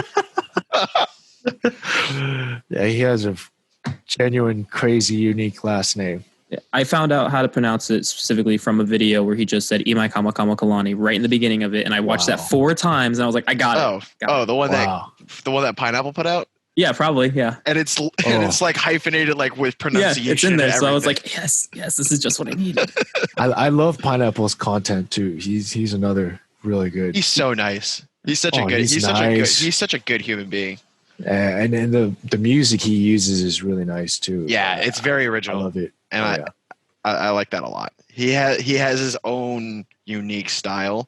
Yeah, he has a genuine, crazy, unique last name. I found out how to pronounce it specifically from a video where he just said Imai Kama Kalani right in the beginning of it, and I watched that 4 times, and I was like, I got it. The one that Pineapple put out. Yeah, probably. Yeah, and it's like hyphenated, like with pronunciation. Yeah, it's in there. So I was like, yes, this is just what I needed. I love Pineapple's content too. He's another really good. He's so nice. He's such a good human being. And the music he uses is really nice too. Yeah, it's very original. I love it. And I like that a lot. He has his own unique style,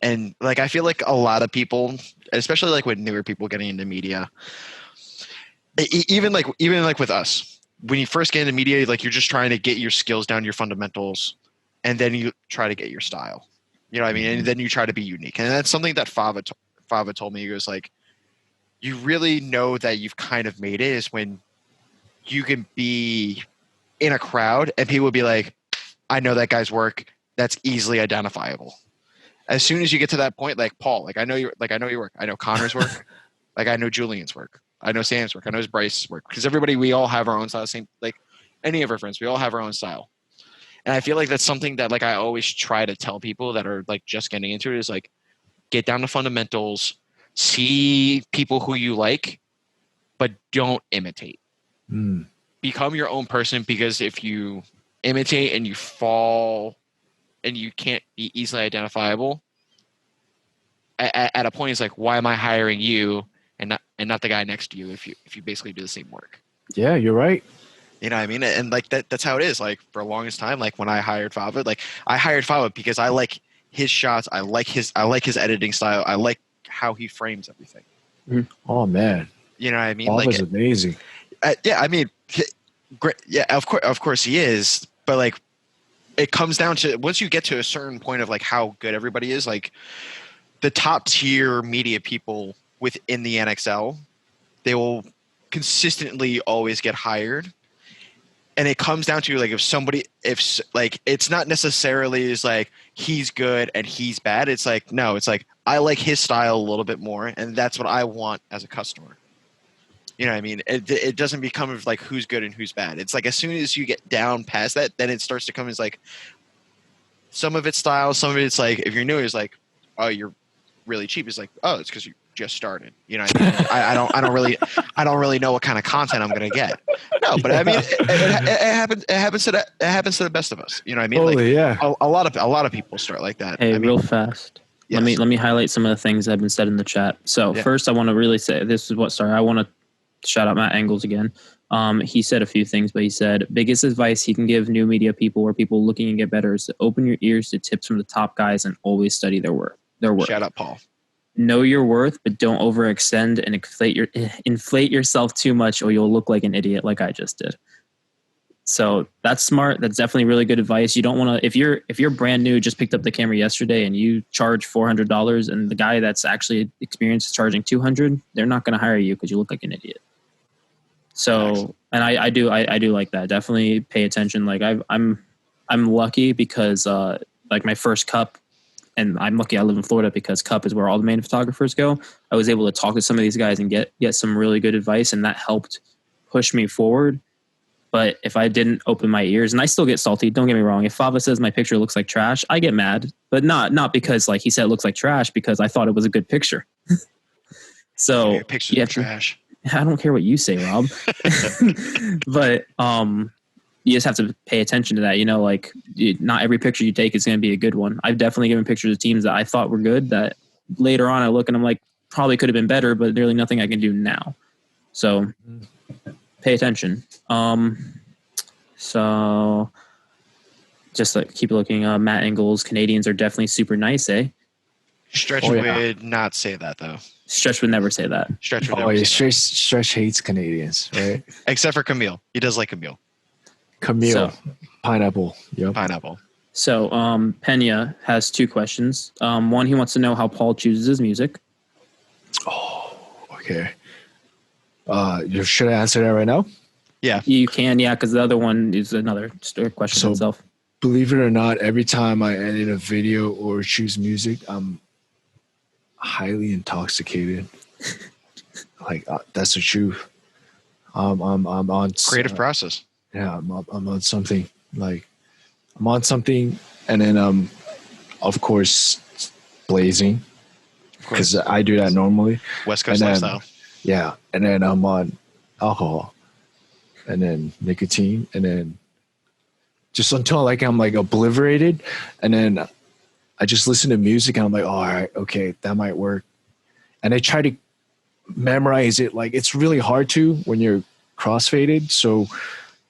and like I feel like a lot of people, especially like with newer people getting into media, even like with us, when you first get into media, like you're just trying to get your skills down, your fundamentals, and then you try to get your style. You know what I mean? And then you try to be unique, and that's something that Fava told me. He goes like, you really know that you've kind of made it is when you can be in a crowd and people would be like, I know that guy's work. That's easily identifiable. As soon as you get to that point, like Paul, I know your work. I know Connor's work. Like I know Julian's work. I know Sam's work. I know Bryce's work. Because we all have our own style. Same, like any of our friends, we all have our own style. And I feel like that's something that like I always try to tell people that are like just getting into it is like, get down to fundamentals, see people who you like, but don't imitate. Become your own person, because if you imitate and you fall and you can't be easily identifiable, at a point it's like, why am I hiring you and not the guy next to you if you basically do the same work? Yeah, you're right. You know what I mean? And like that's how it is. Like for the longest time, like when I hired Fava, like I hired Fava because I like his shots, I like his editing style, I like how he frames everything. Oh man. You know what I mean? Fava's like amazing. Yeah, I mean, great. Yeah, of course he is. But like, it comes down to once you get to a certain point of like how good everybody is. Like, the top tier media people within the NXL, they will consistently always get hired. And it comes down to like if like it's not necessarily is like he's good and he's bad. It's like no, it's like I like his style a little bit more, and that's what I want as a customer. You know what I mean? It doesn't become like who's good and who's bad. It's like as soon as you get down past that, then it starts to come as like some of it's style, some of it's like if you're new, it's like oh you're really cheap. It's like oh it's because you just started. You know what I mean? I don't really know what kind of content I'm gonna get. No, but I mean it happens to the best of us. You know what I mean? Totally, like a lot of people start like that. Hey, I mean, real fast. yes. Let me highlight some of the things that have been said in the chat. So first, I want to really say this is what. Sorry, I want to shout out Matt Engels again. He said a few things, but he said biggest advice he can give new media people or people looking to get better is to open your ears to tips from the top guys and always study their work. Shout out Paul. Know your worth, but don't overextend and inflate yourself too much, or you'll look like an idiot, like I just did. So that's smart. That's definitely really good advice. You don't want to if you're brand new, just picked up the camera yesterday, and you charge $400, and the guy that's actually experienced is charging $200, they're not going to hire you because you look like an idiot. So, and I do like that. Definitely pay attention. Like I'm lucky because like my first cup. And I'm lucky I live in Florida because Cup is where all the main photographers go. I was able to talk to some of these guys and get some really good advice, and that helped push me forward. But if I didn't open my ears, and I still get salty, don't get me wrong. If Fava says my picture looks like trash, I get mad. But not because like he said it looks like trash, because I thought it was a good picture. So yeah, pictures of trash. I don't care what you say, Rob. But you just have to pay attention to that. You know, like not every picture you take is going to be a good one. I've definitely given pictures of teams that I thought were good that later on I look and I'm like, probably could have been better, but there's really nothing I can do now. So pay attention. So just like keep looking. Matt Engels, Canadians are definitely super nice, eh? Stretch would not say that though. Stretch would never say that. Stretch would never say that. Stretch hates Canadians, right? Except for Camille. He does like Camille. Pineapple. Yep. Pineapple. So Pena has two questions. One, he wants to know how Paul chooses his music. Oh, okay. Should I answer that right now? Yeah. You can, yeah, because the other one is another question itself. Believe it or not, every time I edit a video or choose music, I'm highly intoxicated. Like that's the truth. I'm on Creative process. Yeah, I'm on something. Like I'm on something, and then of course blazing, because I do that normally. West Coast lifestyle. Yeah, and then I'm on alcohol, and then nicotine, and then just until like I'm like obliterated, and then I just listen to music, and I'm like, oh, all right, okay, that might work, and I try to memorize it. Like it's really hard to when you're crossfaded, so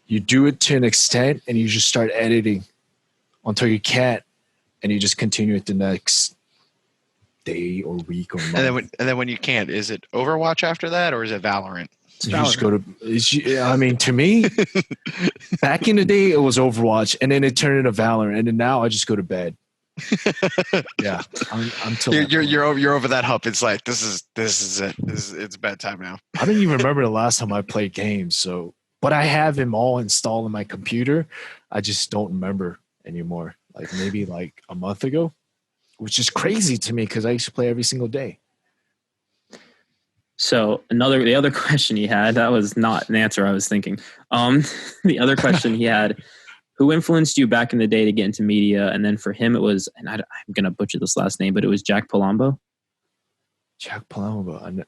you do it to an extent, and you just start editing until you can't, and you just continue it the next day or week or month. And then when you can't, is it Overwatch after that, or is it Valorant? You just go to. I mean, to me, back in the day, it was Overwatch, and then it turned into Valorant, and then now I just go to bed. Yeah, I'm you're over that hump. It's like this is it. It's bedtime now. I don't even remember the last time I played games. So, but I have them all installed in my computer. I just don't remember anymore. Like maybe like a month ago, which is crazy to me because I used to play every single day. So the other question he had, that was not an answer I was thinking. The other question he had, who influenced you back in the day to get into media? And then for him, it was, and I'm going to butcher this last name, but it was Jack Palumbo. Jack Palumbo.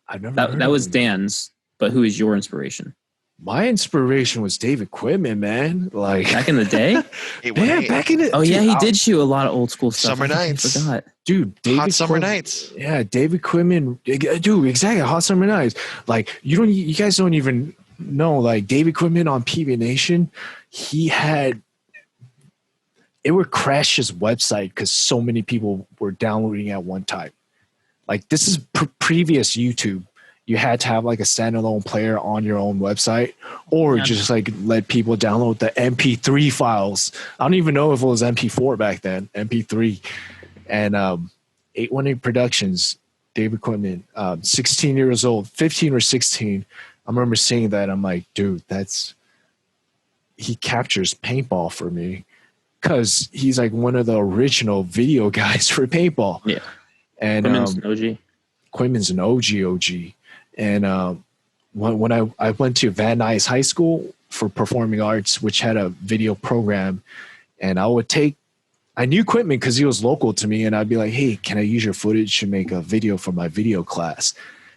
I've never that was Dan's, but who is your inspiration? My inspiration was David Quitman, man. Like back in the day? Back in the Oh, dude, yeah, he did shoot a lot of old school stuff. Summer Nights. I forgot. Dude, Hot Summer Nights. Yeah, David Quitman. Dude, exactly. Hot Summer Nights. Like, you guys don't even know, like, David Quitman on PB Nation, it would crash his website because so many people were downloading at one time. Like, this is previous YouTube. You had to have like a standalone player on your own website, or just like let people download the MP3 files. I don't even know if it was MP4 back then, MP3. And 818 Productions David Quitman, 16 years old, 15 or 16. I remember seeing that. I'm like, dude, he captures paintball for me because he's like one of the original video guys for paintball. Yeah. And Quitman's an OG. Quitman's an OG. And when I went to Van Nuys High School for performing arts, which had a video program, and I knew Quitman because he was local to me, and I'd be like, hey, can I use your footage to make a video for my video class?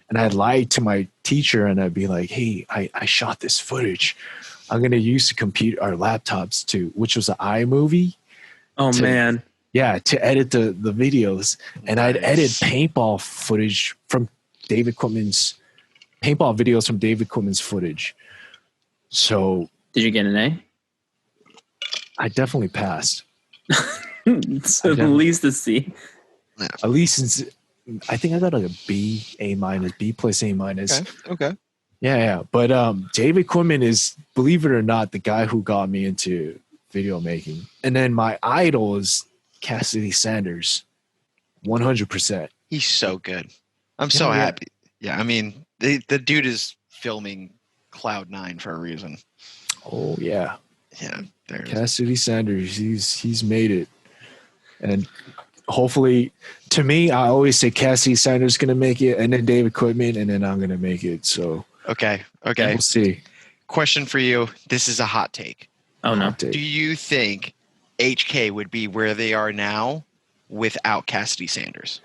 And I'd lie to my teacher, and I'd be like, hey, I shot this footage. I'm going to use the computer, our laptops which was an iMovie. Oh, man. Yeah, to edit the videos. And Nice. I'd edit paintball footage from David Quitman's, paintball videos from David Quitman's footage. So. Did you get an A? I definitely passed. So at least a C. At least I think I got like a B, A minus, B plus A minus. Okay. Yeah. But David Quitman is, believe it or not, the guy who got me into video making. And then my idol is Cassidy Sanders. 100%. He's so good. I'm so happy. Yeah, I mean, the dude is filming Cloud9 for a reason. Oh yeah. Yeah. Cassidy Sanders, he's made it. And hopefully, to me, I always say Cassidy Sanders is going to make it, and then David Quitman, and then I'm going to make it. So Okay. we'll see. Question for you. This is a hot take. Oh, no. Do you think HK would be where they are now without Cassidy Sanders?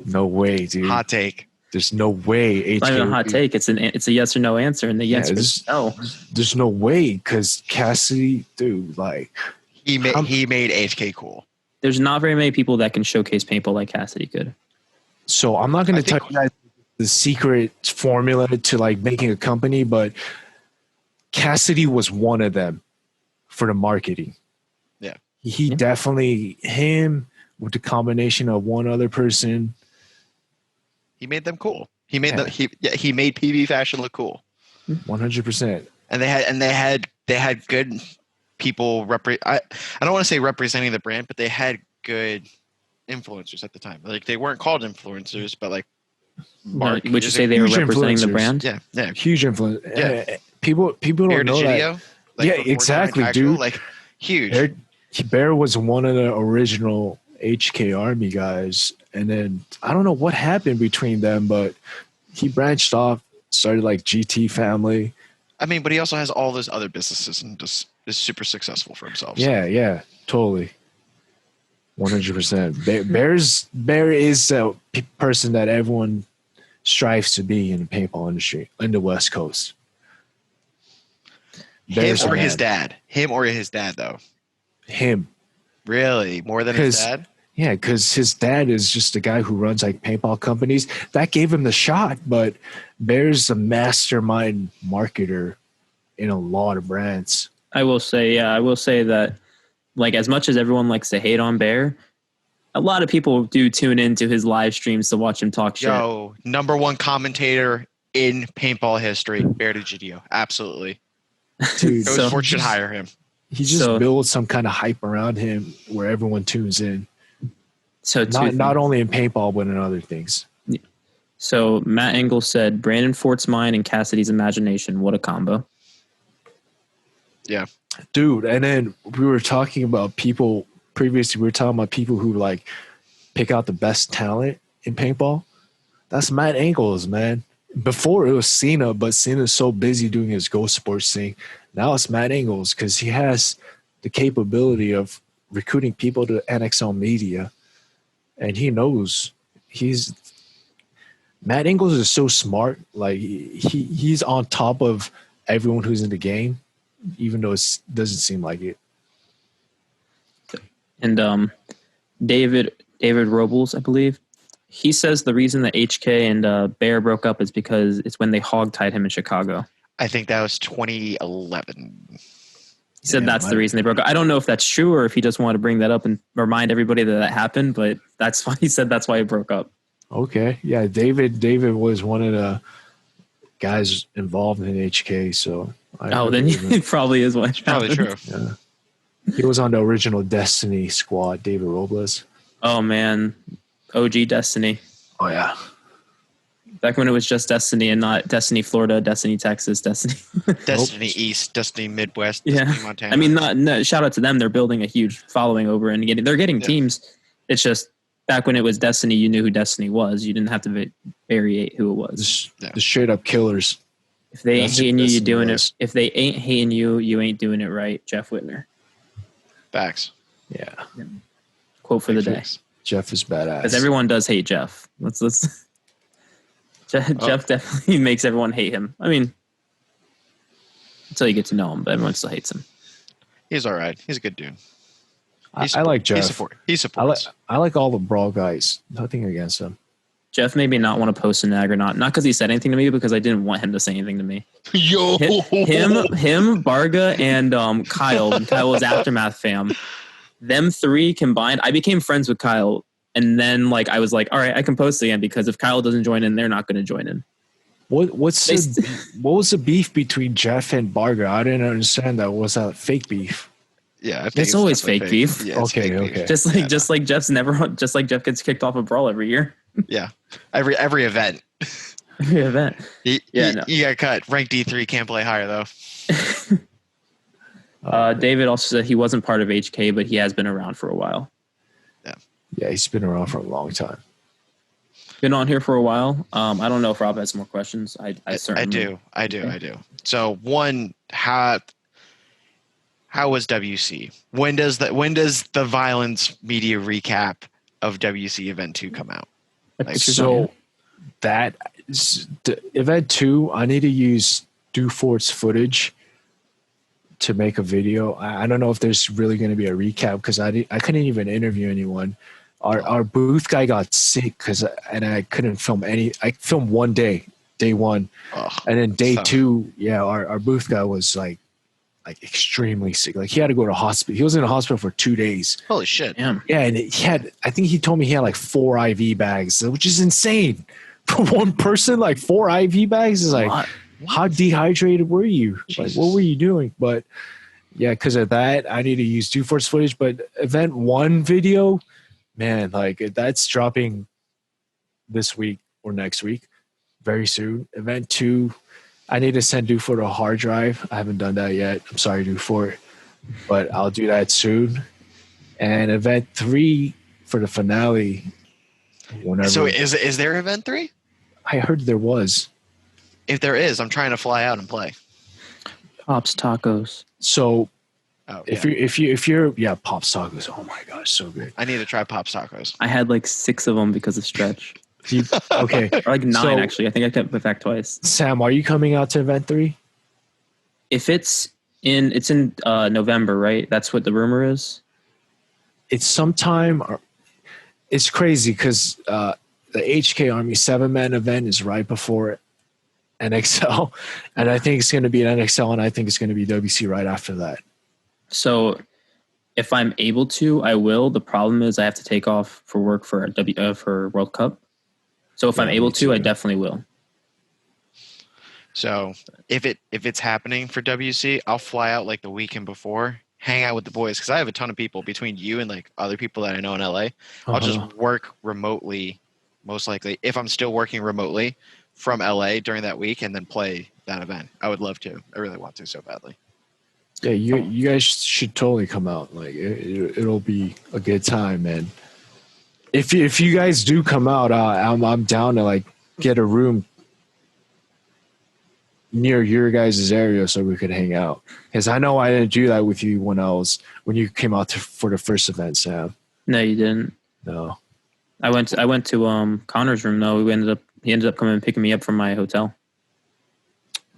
No way, dude. Hot take. There's no way. It's not even a hot take. It's a yes or no answer, and the answer is no. There's no way because Cassidy, dude, like he made HK cool. There's not very many people that can showcase paintball like Cassidy could. So I'm not going to tell you guys the secret formula to like making a company, but Cassidy was one of them for the marketing. Yeah. He definitely, him with the combination of one other person. He made them cool. He made he made PB Fashion look cool. 100%. And they had good people I don't want to say representing the brand, but they had good influencers at the time. Like they weren't called influencers, but like would you say they were representing the brand? Yeah. Huge influence. Yeah. People don't know that. Like, yeah, exactly, dude. Like huge. Bear was one of the original HK Army guys, and then I don't know what happened between them, but he branched off, started like GT Family. I mean, but he also has all those other businesses and just is super successful for himself. So. Yeah, totally. 100%. Bear is a person that everyone strives to be in the paintball industry in the West Coast. Him or his dad? Him or his dad, though? Him. Really? More than his dad? Yeah, because his dad is just a guy who runs like paintball companies. That gave him the shot, but Bear's a mastermind marketer in a lot of brands. I will say that, like, as much as everyone likes to hate on Bear, a lot of people do tune into his live streams to watch him talk shit. Yo, number one commentator in paintball history, Bear DiGidio. Absolutely. Dude, Sports should hire him. He just builds some kind of hype around him where everyone tunes in. So not only in paintball, but in other things. Yeah. So Matt Engel said, Brandon Fort's mind and Cassidy's imagination. What a combo. Yeah. Dude, and then we were talking about people previously. We were talking about people who like pick out the best talent in paintball. That's Matt Engels, man. Before it was Cena, but Cena's so busy doing his Ghost Sports thing. Now it's Matt Engels because he has the capability of recruiting people to NXL Media, and he knows Matt Engels is so smart. Like he's on top of everyone who's in the game, even though it doesn't seem like it. And David Robles, I believe, he says the reason that HK and Bear broke up is because it's when they hogtied him in Chicago. I think that was 2011. He said that's the reason they broke up. I don't know if that's true or if he just wanted to bring that up and remind everybody that happened, but that's why he said that's why he broke up. Okay. Yeah, David was one of the guys involved in HK, so then it probably is what probably true. Yeah. He was on the original Destiny squad, David Robles. Oh man. OG Destiny. Oh yeah. Back when it was just Destiny and not Destiny Florida, Destiny Texas, Destiny. Destiny East, Destiny Midwest, Yeah. Destiny Montana. I mean, no, shout out to them. They're building a huge following over and they're getting teams. It's just back when it was Destiny, you knew who Destiny was. You didn't have to variate who it was. The straight up killers. If they ain't hating you, you're doing it. If they ain't hating you, you ain't doing it right. Jeff Whitner. Facts. Yeah. Quote for the day. Jeff is badass. Because everyone does hate Jeff. Let's. Jeff definitely makes everyone hate him. I mean, until you get to know him, but everyone still hates him. He's all right. He's a good dude. I like Jeff. He supports. I like all the Brawl guys. Nothing against them. Jeff made me not want to post a nag or not because he said anything to me, because I didn't want him to say anything to me. Yo, him, Barga, and Kyle. And Kyle was Aftermath fam. Them three combined, I became friends with Kyle. And then, I was like, all right, I can post again, because if Kyle doesn't join in, they're not going to join in. What was the beef between Jeff and Barga? I didn't understand that. Was that fake beef? Yeah, I think it's always fake beef. Yeah, okay. Beef. Just like Jeff gets kicked off a Brawl every year. Yeah, every event. Every event. You got cut. Rank D3, can't play higher though. David also said he wasn't part of HK, but he has been around for a while. Yeah, he's been around for a long time. Been on here for a while. I don't know if Rob has more questions. I certainly I do. So one, how was WC? When does the Violence media recap of WC Event 2 come out? The Event 2, I need to use Dufort's footage to make a video. I don't know if there's really going to be a recap, because I couldn't even interview anyone. Our booth guy got sick and I couldn't film any. I filmed one day one, and then day two, our booth guy was like extremely sick. Like, he had to go to hospital. He was in a hospital for 2 days. Holy shit! Damn. Yeah, and I think he told me he had 4 IV bags, which is insane for one person. 4 IV bags is how dehydrated were you? Jesus. What were you doing? But yeah, because of that, I need to use Dufort's footage. But Event 1 video, man, that's dropping this week or next week, very soon. Event 2, I need to send Dufort a hard drive. I haven't done that yet. I'm sorry, Dufort, but I'll do that soon. And Event 3 for the finale. Whenever. So is there Event 3? I heard there was. If there is, I'm trying to fly out and play. Pops Tacos. So if you're Pops Tacos. Oh my gosh, so good. I need to try Pops Tacos. I had 6 of them because of Stretch. Okay. Or 9 actually. I think I kept it back twice. Sam, are you coming out to Event 3? If it's in November, right? That's what the rumor is. It's sometime. It's crazy because the HK Army 7-man event is right before NXL, and I think it's going to be an NXL, and I think it's going to be WC right after that. So if I'm able to, I will. The problem is I have to take off for work for World Cup. So if I'm able to, I definitely will. So if it's happening for WC, I'll fly out the weekend before, hang out with the boys, because I have a ton of people between you and other people that I know in LA. I'll just work remotely, most likely, if I'm still working remotely from LA during that week, and then play that event. I would love to. I really want to so badly. Yeah, you guys should totally come out. It'll be a good time, man. If you guys do come out, I'm down to get a room near your guys' area so we could hang out. Because I know I didn't do that with you when you came out for the first event, Sam. No, you didn't. No. I went to Connor's room though. He ended up coming and picking me up from my hotel.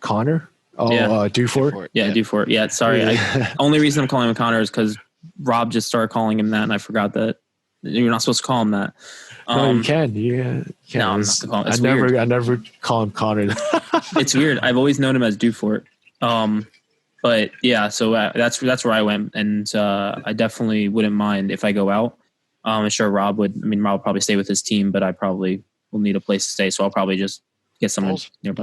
Connor? Oh, yeah. Dufort? Yeah, Dufort. Yeah, sorry. Yeah. Only reason I'm calling him Connor is because Rob just started calling him that, and I forgot that you're not supposed to call him that. No, you can. Yeah. No, I'm not gonna call him. I never call him Connor. It's weird. I've always known him as Dufort. But yeah, so that's where I went, and I definitely wouldn't mind if I go out. I'm sure Rob would. I mean, Rob will probably stay with his team, but I probably will need a place to stay, so I'll probably just get someone nearby.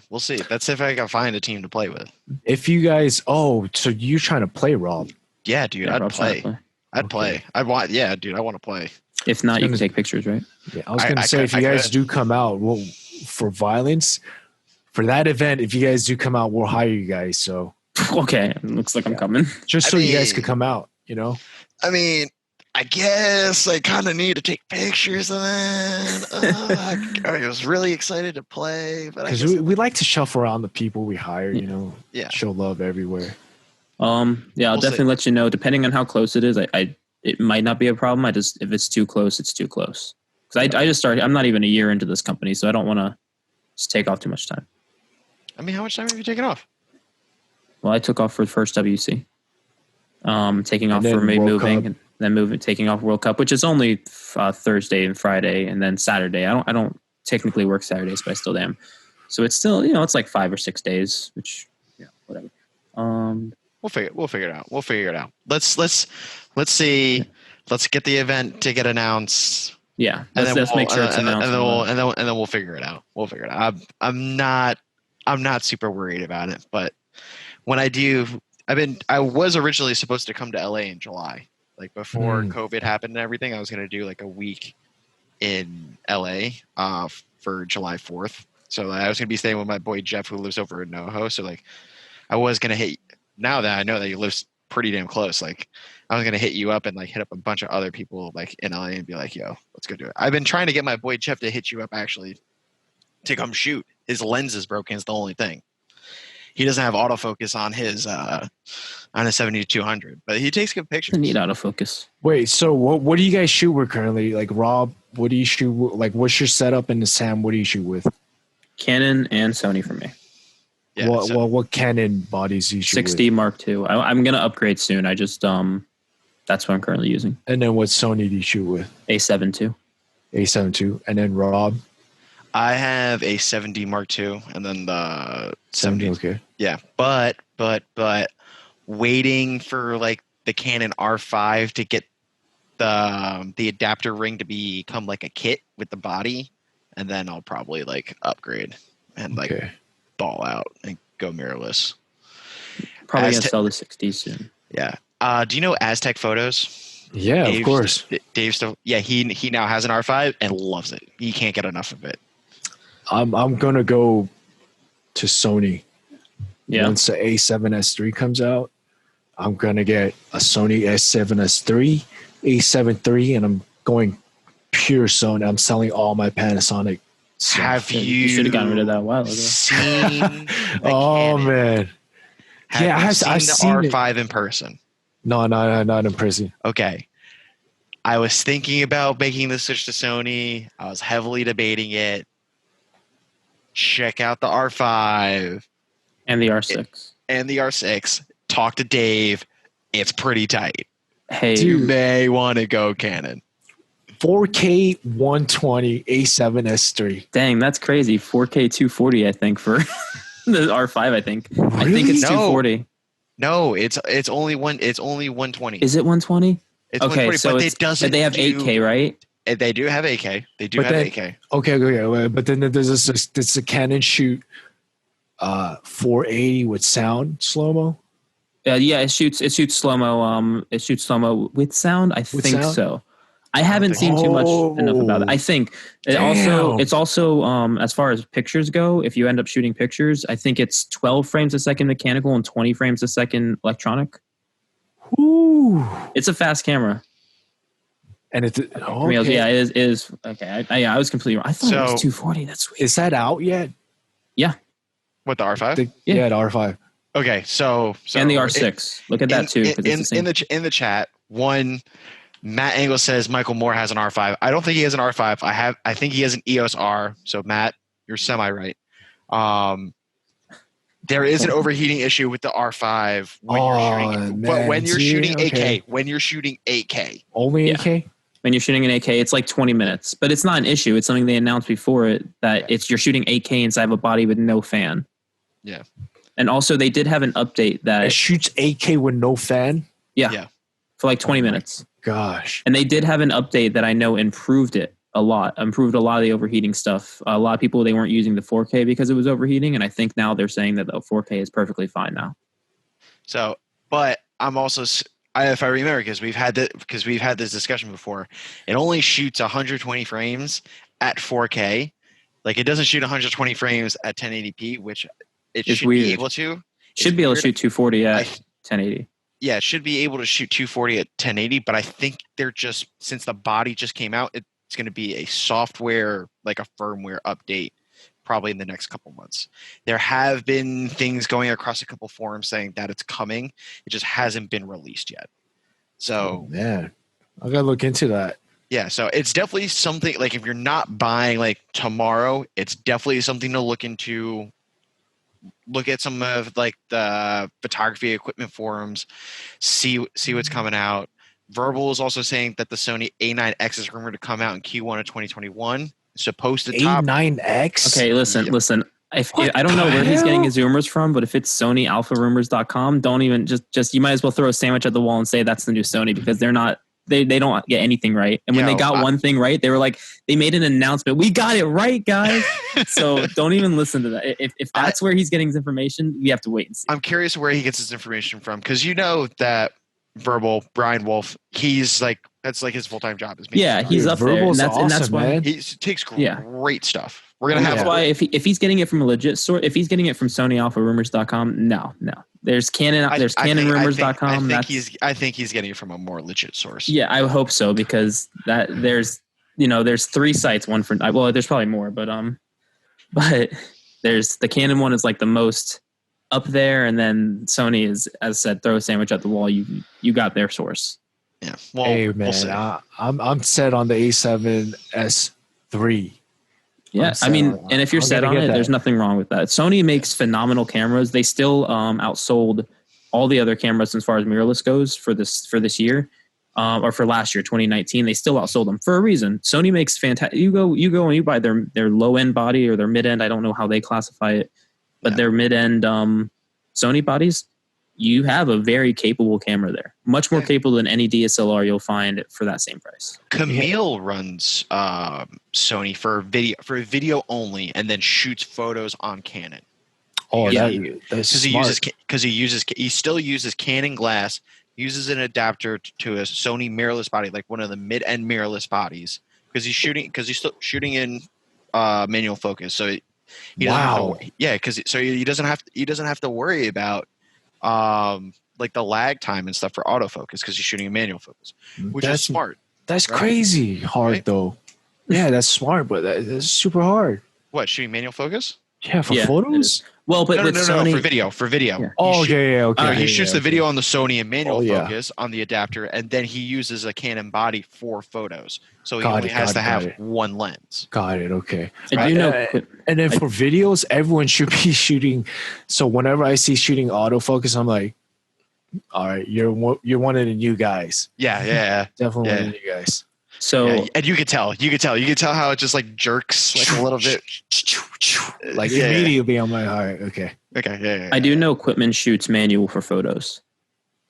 We'll see. That's if I can find a team to play with. If you guys, so you're trying to play, Rob? Yeah, dude, I'd play. I'd play. I want to play. If not, you can take pictures, right? Yeah, I was going to say, if you guys do come out, well, for Violence, for that event, if you guys do come out, we'll hire you guys. So okay, it looks like I'm coming. Just so you guys could come out, you know? I mean, I guess I kind of need to take pictures of that. I was really excited to play, but because we like to shuffle around the people we hire, you know, show love everywhere. Yeah, I'll definitely let you know. Depending on how close it is, it might not be a problem. If it's too close, it's too close. Because I just started. I'm not even a year into this company, so I don't want to just take off too much time. I mean, how much time have you taken off? Well, I took off for the first WC. Taking off for me moving, and then taking off World Cup, which is only Thursday and Friday, and then Saturday. I don't technically work Saturdays, but I still am. So it's still, it's like 5 or 6 days, which whatever. We'll figure it out. We'll figure it out. Let's see. Yeah. Let's get the event ticket announced. Yeah, let's make sure it's announced, and then we'll figure it out. We'll figure it out. I'm not super worried about it, but when I do, I was originally supposed to come to LA in July, like before COVID happened and everything. I was going to do like a week in LA for July 4th. So I was going to be staying with my boy Jeff, who lives over in NoHo. So like, I was going to hit. Now that I know that you live pretty damn close, like I was going to hit you up and like hit up a bunch of other people like in LA and be like, yo, let's go do it. I've been trying to get my boy Jeff to hit you up actually to come shoot. His lens is broken. It's the only thing. He doesn't have autofocus on his 7200, but he takes good pictures. I need autofocus. Wait, so what do you guys shoot with currently? Like Rob, what do you shoot with? Like what's your setup? And Sam, what do you shoot with? Canon and Sony for me. Yeah, what Canon bodies do you shoot 6D with? Mark II. I'm gonna upgrade soon. I just that's what I'm currently using. And then what Sony do you shoot with? A7 II. A7 II. And then Rob? I have a 7D Mark II, and then the 70. Okay. Yeah, but waiting for like the Canon R5 to get the adapter ring to become like a kit with the body, and then I'll probably like upgrade and like ball out and go mirrorless. Probably gonna sell the 6D soon. Yeah. Do you know Aztec Photos? Yeah, of course. Dave still. Yeah, he now has an R5 and loves it. He can't get enough of it. I'm gonna go to Sony. Yeah. Once the A7S III comes out, I'm gonna get a Sony S7S III, A7 III, and I'm going pure Sony. I'm selling all my Panasonic. Have you should have gotten rid of that a while ago. Seen oh man. I've seen the R5 in person. No, not in person. Okay. I was thinking about making the switch to Sony. I was heavily debating it. Check out the R5. And the R6. Talk to Dave. It's pretty tight. Hey, you may want to go Canon. 4K 120 A7S III. Dang, that's crazy. 4K 240, I think, for the R5. I think. Really? I think it's 240. No, it's only 120. Is it 120? It's okay, 120, so but they have 8K, right? They do have 8K. They do have 8K. Okay, but then there's this a Canon shoot 480 with sound slow-mo. Yeah, it shoots slow mo. It shoots slow mo with sound. I think so. I haven't seen too much enough about it. I think it's also as far as pictures go. If you end up shooting pictures, I think it's 12 frames a second mechanical and 20 frames a second electronic. Ooh, it's a fast camera. And it's yeah, it is okay. I was completely wrong. I thought it was 240. That's sweet. Is that out yet? Yeah. What, the R5? Yeah, the R5. Okay, so and the R6. Look at that too. In the chat, Matt Engel says Michael Moore has an R5. I don't think he has an R5. I think he has an EOS R. So Matt, you're semi right. There is an overheating issue with the R5 when you're shooting 8K. When you're shooting 8K. Only 8K? When you're shooting an 8K, it's like 20 minutes. But it's not an issue. It's something they announced before it that you're shooting 8K inside of a body with no fan. Yeah. And also they did have an update that it shoots 8K with no fan? Yeah. For like 20 minutes. Gosh. And they did have an update that I know improved it a lot. Improved a lot of the overheating stuff. A lot of people, they weren't using the 4K because it was overheating. And I think now they're saying that the 4K is perfectly fine now. So, but I'm also if I remember, because we've had this discussion before, it only shoots 120 frames at 4K. Like it doesn't shoot 120 frames at 1080p, which it It's should be weird. able to. Should be able to shoot 240 at 1080. Yeah, it should be able to shoot 240 at 1080, but I think they're just, since the body just came out, it's going to be a software, like a firmware update, probably in the next couple months. There have been things going across a couple forums saying that it's coming. It just hasn't been released yet. So, man, I gotta look into that. Yeah, so it's definitely something, like if you're not buying like tomorrow, it's definitely something to look into. Look at some of like the photography equipment forums, see what's coming out. Verbal is also saying that the Sony A9X is rumored to come out in Q1 of 2021. Supposed to top A9X. Okay, listen. If I don't know where he's getting his rumors from, but if it's SonyAlphaRumors.com, don't even just you might as well throw a sandwich at the wall and say that's the new Sony, because they're not. They don't get anything right. And when they got one thing right, they were like, they made an announcement. We got it right, guys. So don't even listen to that. If that's where he's getting his information, we have to wait and see. I'm curious where he gets his information from, because you know that Verbal, Brian Wolf, he's like, that's like his full-time job. He's up there. And that's why man. He takes great stuff. We're gonna have. That's why if he's getting it from a legit source, if he's getting it from SonyAlphaRumors.com, no. There's Canon. There's CanonRumors.com. I think he's getting it from a more legit source. Yeah, I hope so, because there's 3 sites. One for there's probably more, but there's the Canon one is like the most up there, and then Sony is, as I said, throw a sandwich at the wall. You got their source. Yeah. Well, hey man, I'm set on the A7S III. Yeah, I mean, and if you're set on it, there's nothing wrong with that. Sony makes phenomenal cameras. They still outsold all the other cameras as far as mirrorless goes for this year, or for last year, 2019. They still outsold them for a reason. Sony makes fantastic. You go and you buy their low end body or their mid end. I don't know how they classify it, but their mid end Sony bodies, you have a very capable camera there, much more capable than any DSLR you'll find for that same price. Camille runs Sony for video only, and then shoots photos on Canon. Oh, that's smart. He still uses Canon glass, uses an adapter to a Sony mirrorless body, like one of the mid-end mirrorless bodies, because he's still shooting in manual focus. So he doesn't have to worry about like the lag time and stuff for autofocus, because he's shooting in manual focus, which is smart. That's crazy hard though. Yeah, that's smart, but that's super hard. What, shooting manual focus? Yeah, for photos. Well, but with Sony, for video. Yeah. Okay. He shoots the video on the Sony in manual focus on the adapter, and then he uses a Canon body for photos. So he only has to have one lens. Got it. Okay. And then for videos, everyone should be shooting. So whenever I see shooting autofocus, I'm like, all right, you're one of the new guys. Yeah. Definitely one of the new guys. So and you could tell how it just like jerks like a little bit, like immediately. I'm like, all right, okay. Yeah. I do know Quitman shoots manual for photos.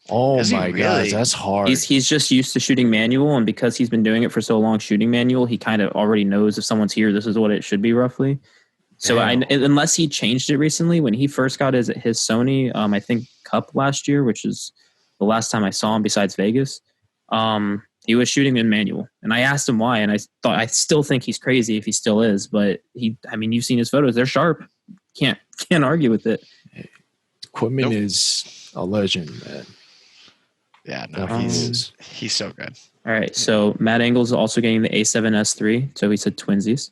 Oh my god, that's hard. He's just used to shooting manual, and because he's been doing it for so long shooting manual, he kind of already knows if someone's here, this is what it should be roughly. So unless he changed it recently, when he first got his Sony, I think Cup last year, which is the last time I saw him besides Vegas, he was shooting in manual, and I asked him why, and I still think he's crazy if he still is, but you've seen his photos; they're sharp. Can't argue with it. Quitman is a legend, man. Yeah, no, he's so good. All right, so Matt Engels is also getting the A7S III, so he said twinsies.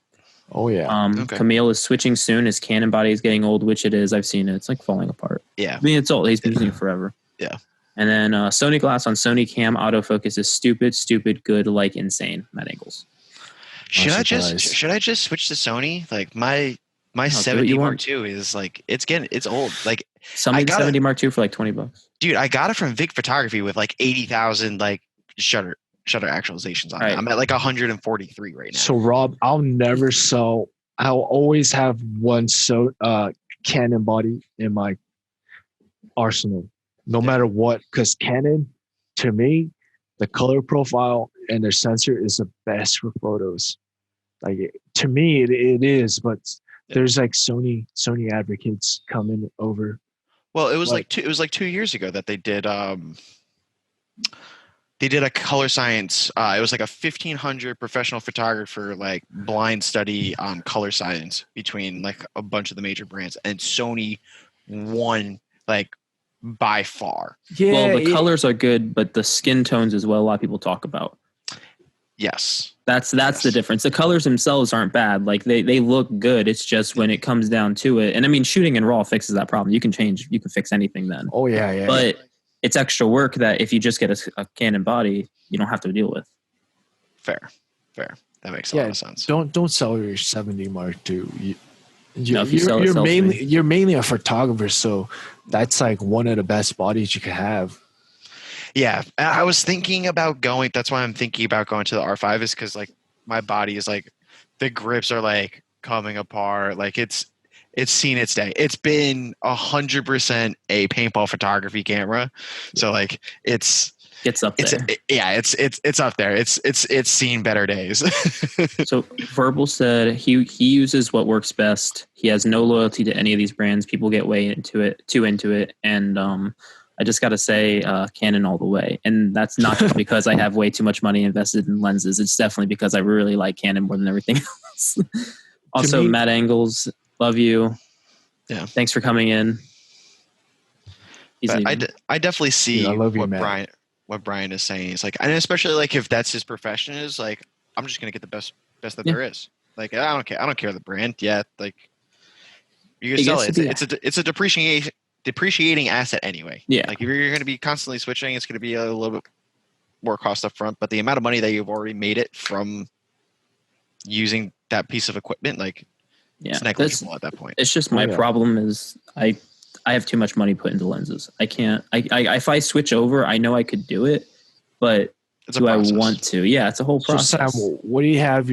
Oh yeah. Camille is switching soon. His Canon body is getting old, which it is. I've seen it. It's like falling apart. Yeah, I mean it's old. He's been using it forever. Yeah. And then Sony glass on Sony cam autofocus is stupid, good, like insane. Matt Engels. Should I just switch to Sony? Like my 70 Mark II is like it's old. Like Somebody 70 Mark II for like $20. Dude, I got it from Vic Photography with like 80,000 like shutter actualizations on it. I'm at like 143 right now. So Rob, I'll always have one Canon body in my arsenal, no matter what, because Canon, to me, the color profile and their sensor is the best for photos. Like to me, it is, but there's like Sony advocates coming over. Well, it was like 2 years ago that they did they did a color science. It was like a 1,500 professional photographer like blind study on color science between like a bunch of the major brands, and Sony won like by far. Yeah, Well, the colors are good, but the skin tones is what a lot of people talk about. Yes. That's the difference. The colors themselves aren't bad. Like they look good. It's just when it comes down to it. And I mean, shooting in RAW fixes that problem. You can fix anything then. Oh yeah. But it's extra work that if you just get a Canon body, you don't have to deal with. Fair. That makes a lot of sense. Don't sell your 70 Mark II. You're mainly a photographer, so that's like one of the best bodies you could have. Yeah, I was thinking about going. That's why I'm thinking about going to the R5, is because like my body is like, the grips are like coming apart. Like it's seen its day. It's been 100% a paintball photography camera, so like it's up there. It's up there. It's seen better days. So Verbal said he uses what works best. He has no loyalty to any of these brands. People get too into it, and I just got to say Canon all the way. And that's not just because I have way too much money invested in lenses. It's definitely because I really like Canon more than everything else. Also, Matt Angles, love you. Yeah. Thanks for coming in. I definitely see what Brian is saying. It's like, and especially like if that's his profession, is like, I'm just going to get the best that there is. Like, I don't care the brand. Yeah. Like you can sell it. It's a depreciating asset anyway. Yeah. Like if you're going to be constantly switching, it's going to be a little bit more cost up front, but the amount of money that you've already made it from using that piece of equipment, like it's negligible at that point. It's just my problem is I have too much money put into lenses. I can't, if I switch over, I know I could do it, but do I want to? Yeah. It's a whole process. So Sam, what do you have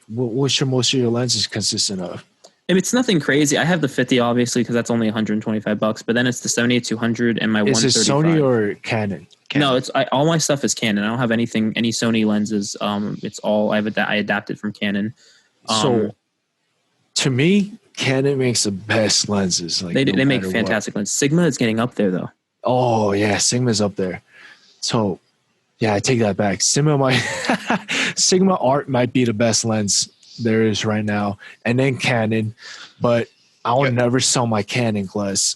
what's most of your lenses consistent of? It's nothing crazy. I have the 50 obviously because that's only $125, but then it's the 70-200 and my 135. Is it Sony or Canon? No, all my stuff is Canon. I don't have any Sony lenses. It's all I adapted from Canon. So to me, Canon makes the best lenses. Like they make fantastic lenses. Sigma is getting up there though. Oh yeah, Sigma's up there. So yeah, I take that back. Sigma Art might be the best lens there is right now, and then Canon, but I will never sell my Canon glass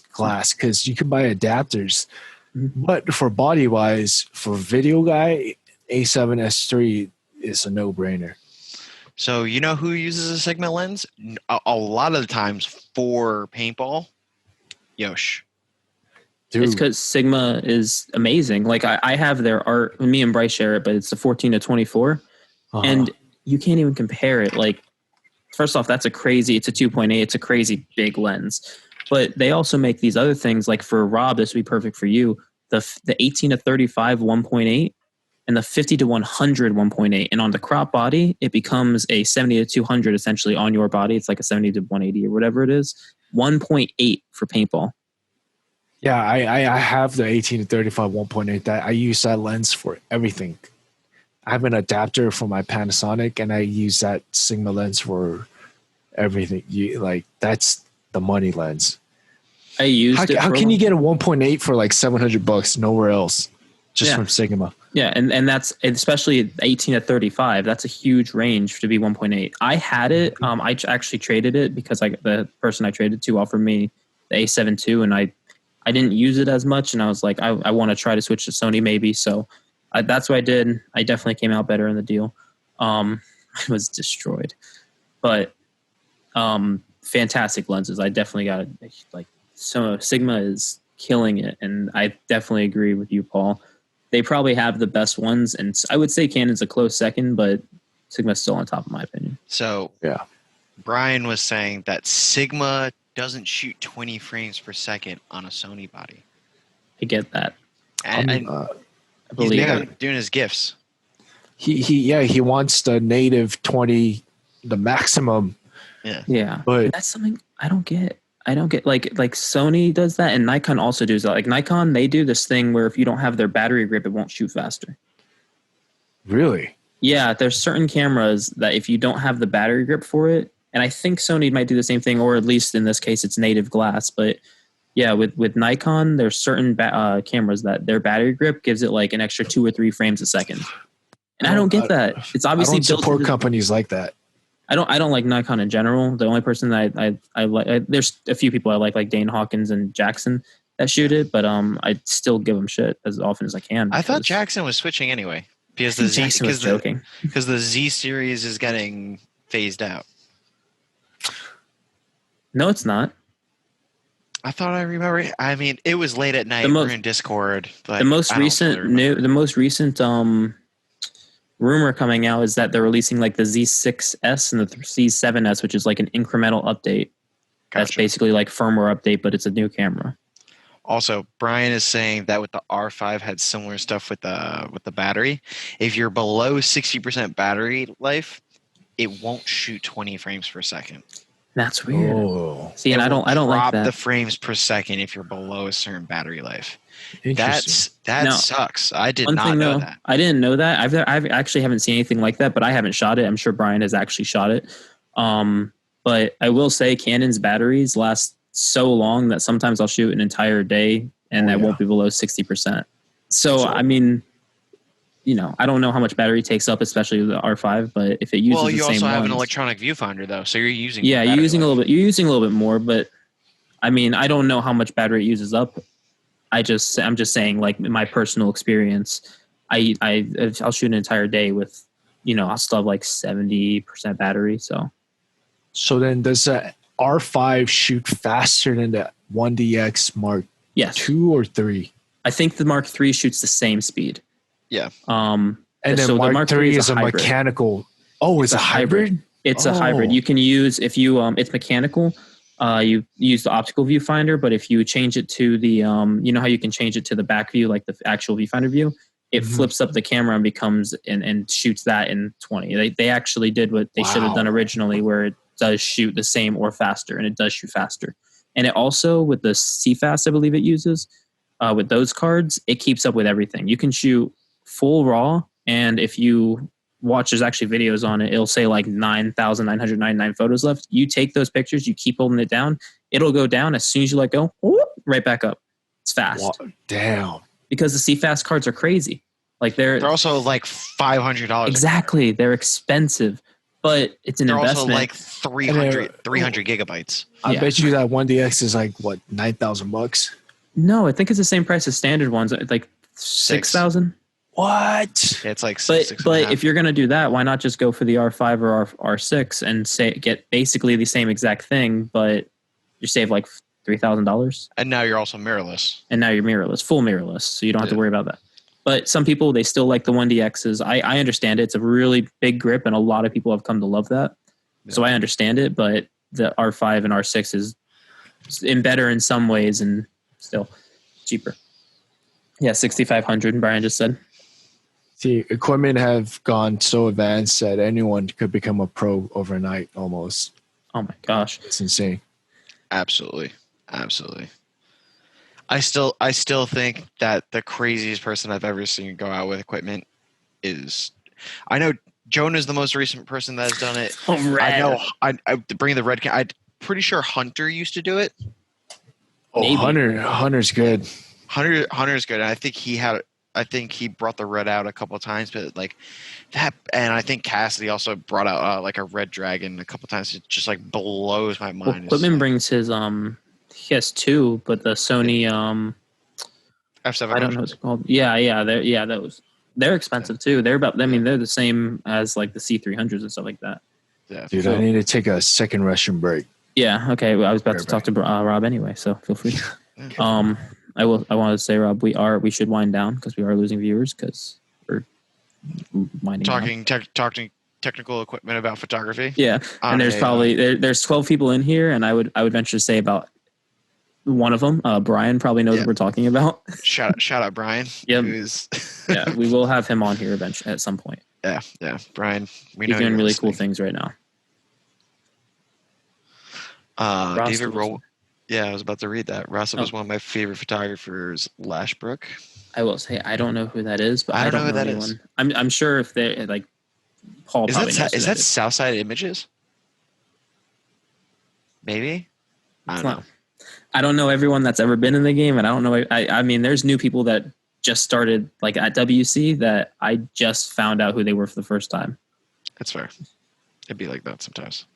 because you can buy adapters. Mm-hmm. But for body wise, for video guy, A7S3 is a no brainer. So you know who uses a Sigma lens a lot of the times for paintball? Yosh. Dude. It's because Sigma is amazing. Like I have their art. Me and Bryce share it, but it's the 14-24, and you can't even compare it. Like, first off, it's a 2.8. It's a crazy big lens. But they also make these other things. Like for Rob, this would be perfect for you. The 18-35 1.8 and the 50-100 1.8. And on the crop body, it becomes a 70-200 essentially on your body. It's like a 70-180 or whatever it is. 1.8 for paintball. Yeah, I have the 18-35 1.8. That I use that lens for everything. I have an adapter for my Panasonic, and I use that Sigma lens for everything. That's the money lens. I used it. How can you get a 1.8 for like $700 nowhere else? Just from Sigma. Yeah, and that's especially 18-35. That's a huge range to be 1.8. I had it. I actually traded it because the person I traded to offered me the A7 II, and I didn't use it as much, and I was like, I want to try to switch to Sony maybe. So that's what I did. I definitely came out better in the deal. I was destroyed, but fantastic lenses. I definitely got it. So Sigma is killing it, and I definitely agree with you, Paul. They probably have the best ones, and I would say Canon's a close second, but Sigma's still on top, in my opinion. So yeah, Brian was saying that Sigma doesn't shoot 20 frames per second on a Sony body. I get that. And I believe doing his GIFs. He wants the native 20, the maximum. Yeah. But that's something I don't get. Like Sony does that, and Nikon also does that. Like Nikon, they do this thing where if you don't have their battery grip, it won't shoot faster. Really? Yeah, there's certain cameras that if you don't have the battery grip for it, and I think Sony might do the same thing, or at least in this case, it's native glass. But Yeah, with Nikon, there's certain cameras that their battery grip gives it like an extra 2 or 3 frames a second, and I don't get that. It's obviously I don't support companies like that. I don't like Nikon in general. The only person that I like, there's a few people I like Dane Hawkins and Jackson that shoot it, but I still give them shit as often as I can. I thought Jackson was switching anyway because the Z series is getting phased out. No, it's not. I thought I remember. I mean, it was late at night. We're in Discord. Like, the most recent rumor coming out is that they're releasing like the Z6S and the Z7S, which is like an incremental update. Gotcha. That's basically like firmware update, but it's a new camera. Also, Brian is saying that with the R5 had similar stuff with the battery. If you're below 60% battery life, it won't shoot 20 frames per second. That's weird. Oh. See, and I don't like that. Drop the frames per second if you're below a certain battery life. That sucks. I did not know that. I didn't know that. I've actually haven't seen anything like that, but I haven't shot it. I'm sure Brian has actually shot it. But I will say Canon's batteries last so long that sometimes I'll shoot an entire day and that won't be below 60%. So I mean, you know, I don't know how much battery it takes up, especially with the R5. But if it uses the same ones, you also have an electronic viewfinder though, so you're using you're using a little bit. You're using a little bit more, but I mean, I don't know how much battery it uses up. I'm just saying, like in my personal experience, I'll shoot an entire day with, you know, I'll still have like 70% battery. So then does the R5 shoot faster than the 1DX Mark II or 3? I think the Mark III shoots the same speed. Yeah. And then so Mark III is a mechanical. Oh, it's a hybrid? It's a hybrid. You can use, if you, it's mechanical. You use the optical viewfinder, but if you change it to the, you know how you can change it to the back view, like the actual viewfinder view, it flips up the camera and becomes, and shoots that in 20. They actually did what they should have done originally, where it does shoot the same or faster, and it does shoot faster. And it also, with the CFast, I believe it uses, with those cards, it keeps up with everything. You can shoot full RAW, and if you watch, there's actually videos on it, it'll say like 9,999 photos left. You take those pictures, you keep holding it down, it'll go down. As soon as you let go, whoop, right back up. It's fast. Wow, damn. Because the CFast cards are crazy. Like they're also like $500. Exactly. They're expensive, but it's an investment. They're also like 300 gigabytes. I bet you that 1DX is like what, $9,000? No, I think it's the same price as standard ones. Like 6,000. What? It's like but if you're going to do that, why not just go for the R5 or R6 and get basically the same exact thing, but you save like $3,000? And now you're also mirrorless. And now you're mirrorless, full mirrorless, so you don't have to worry about that. But some people, they still like the 1DXs. I understand it. It's a really big grip, and a lot of people have come to love that. Yeah. So I understand it, but the R5 and R6 is better in some ways and still cheaper. Yeah, 6,500, Brian just said. See, equipment have gone so advanced that anyone could become a pro overnight almost. Oh my gosh. It's insane. Absolutely. I still think that the craziest person I've ever seen go out with equipment is, I know Jonah's the most recent person that has done it. Oh, I know I bring the red can. I'm pretty sure Hunter used to do it. Oh, Hunter's good. Hunter's good. And I think he brought the red out a couple of times, but like that, and I think Cassidy also brought out like a red dragon a couple of times. It just like blows my mind. Well, Equipment brings his he has two, but the Sony F700. I don't know what it's called. Yeah, they're expensive too. They're about, I mean, they're the same as like the C300s and stuff like that. Yeah, dude, I need to take a second restroom break. Yeah, okay. Well, I was about to talk to Rob anyway, so feel free. I wanted to say, Rob, we should wind down because we are losing viewers because we're winding down. Talking technical equipment about photography. Yeah, and there's probably there's 12 people in here, and I would venture to say about one of them, Brian, probably knows what we're talking about. Shout out Brian. Yep. Yeah, we will have him on here eventually at some point. Yeah, Brian. He's doing really cool things right now. David Roll. Yeah, I was about to read that. Rossa was one of my favorite photographers, Lashbrook. I will say I don't know who that is, but I don't know who that anyone. Is. I'm sure if they like Paul. Is that Southside Images? Maybe. I don't know. I don't know everyone that's ever been in the game, and I don't know. I mean, there's new people that just started like at WC that I just found out who they were for the first time. That's fair. It'd be like that sometimes.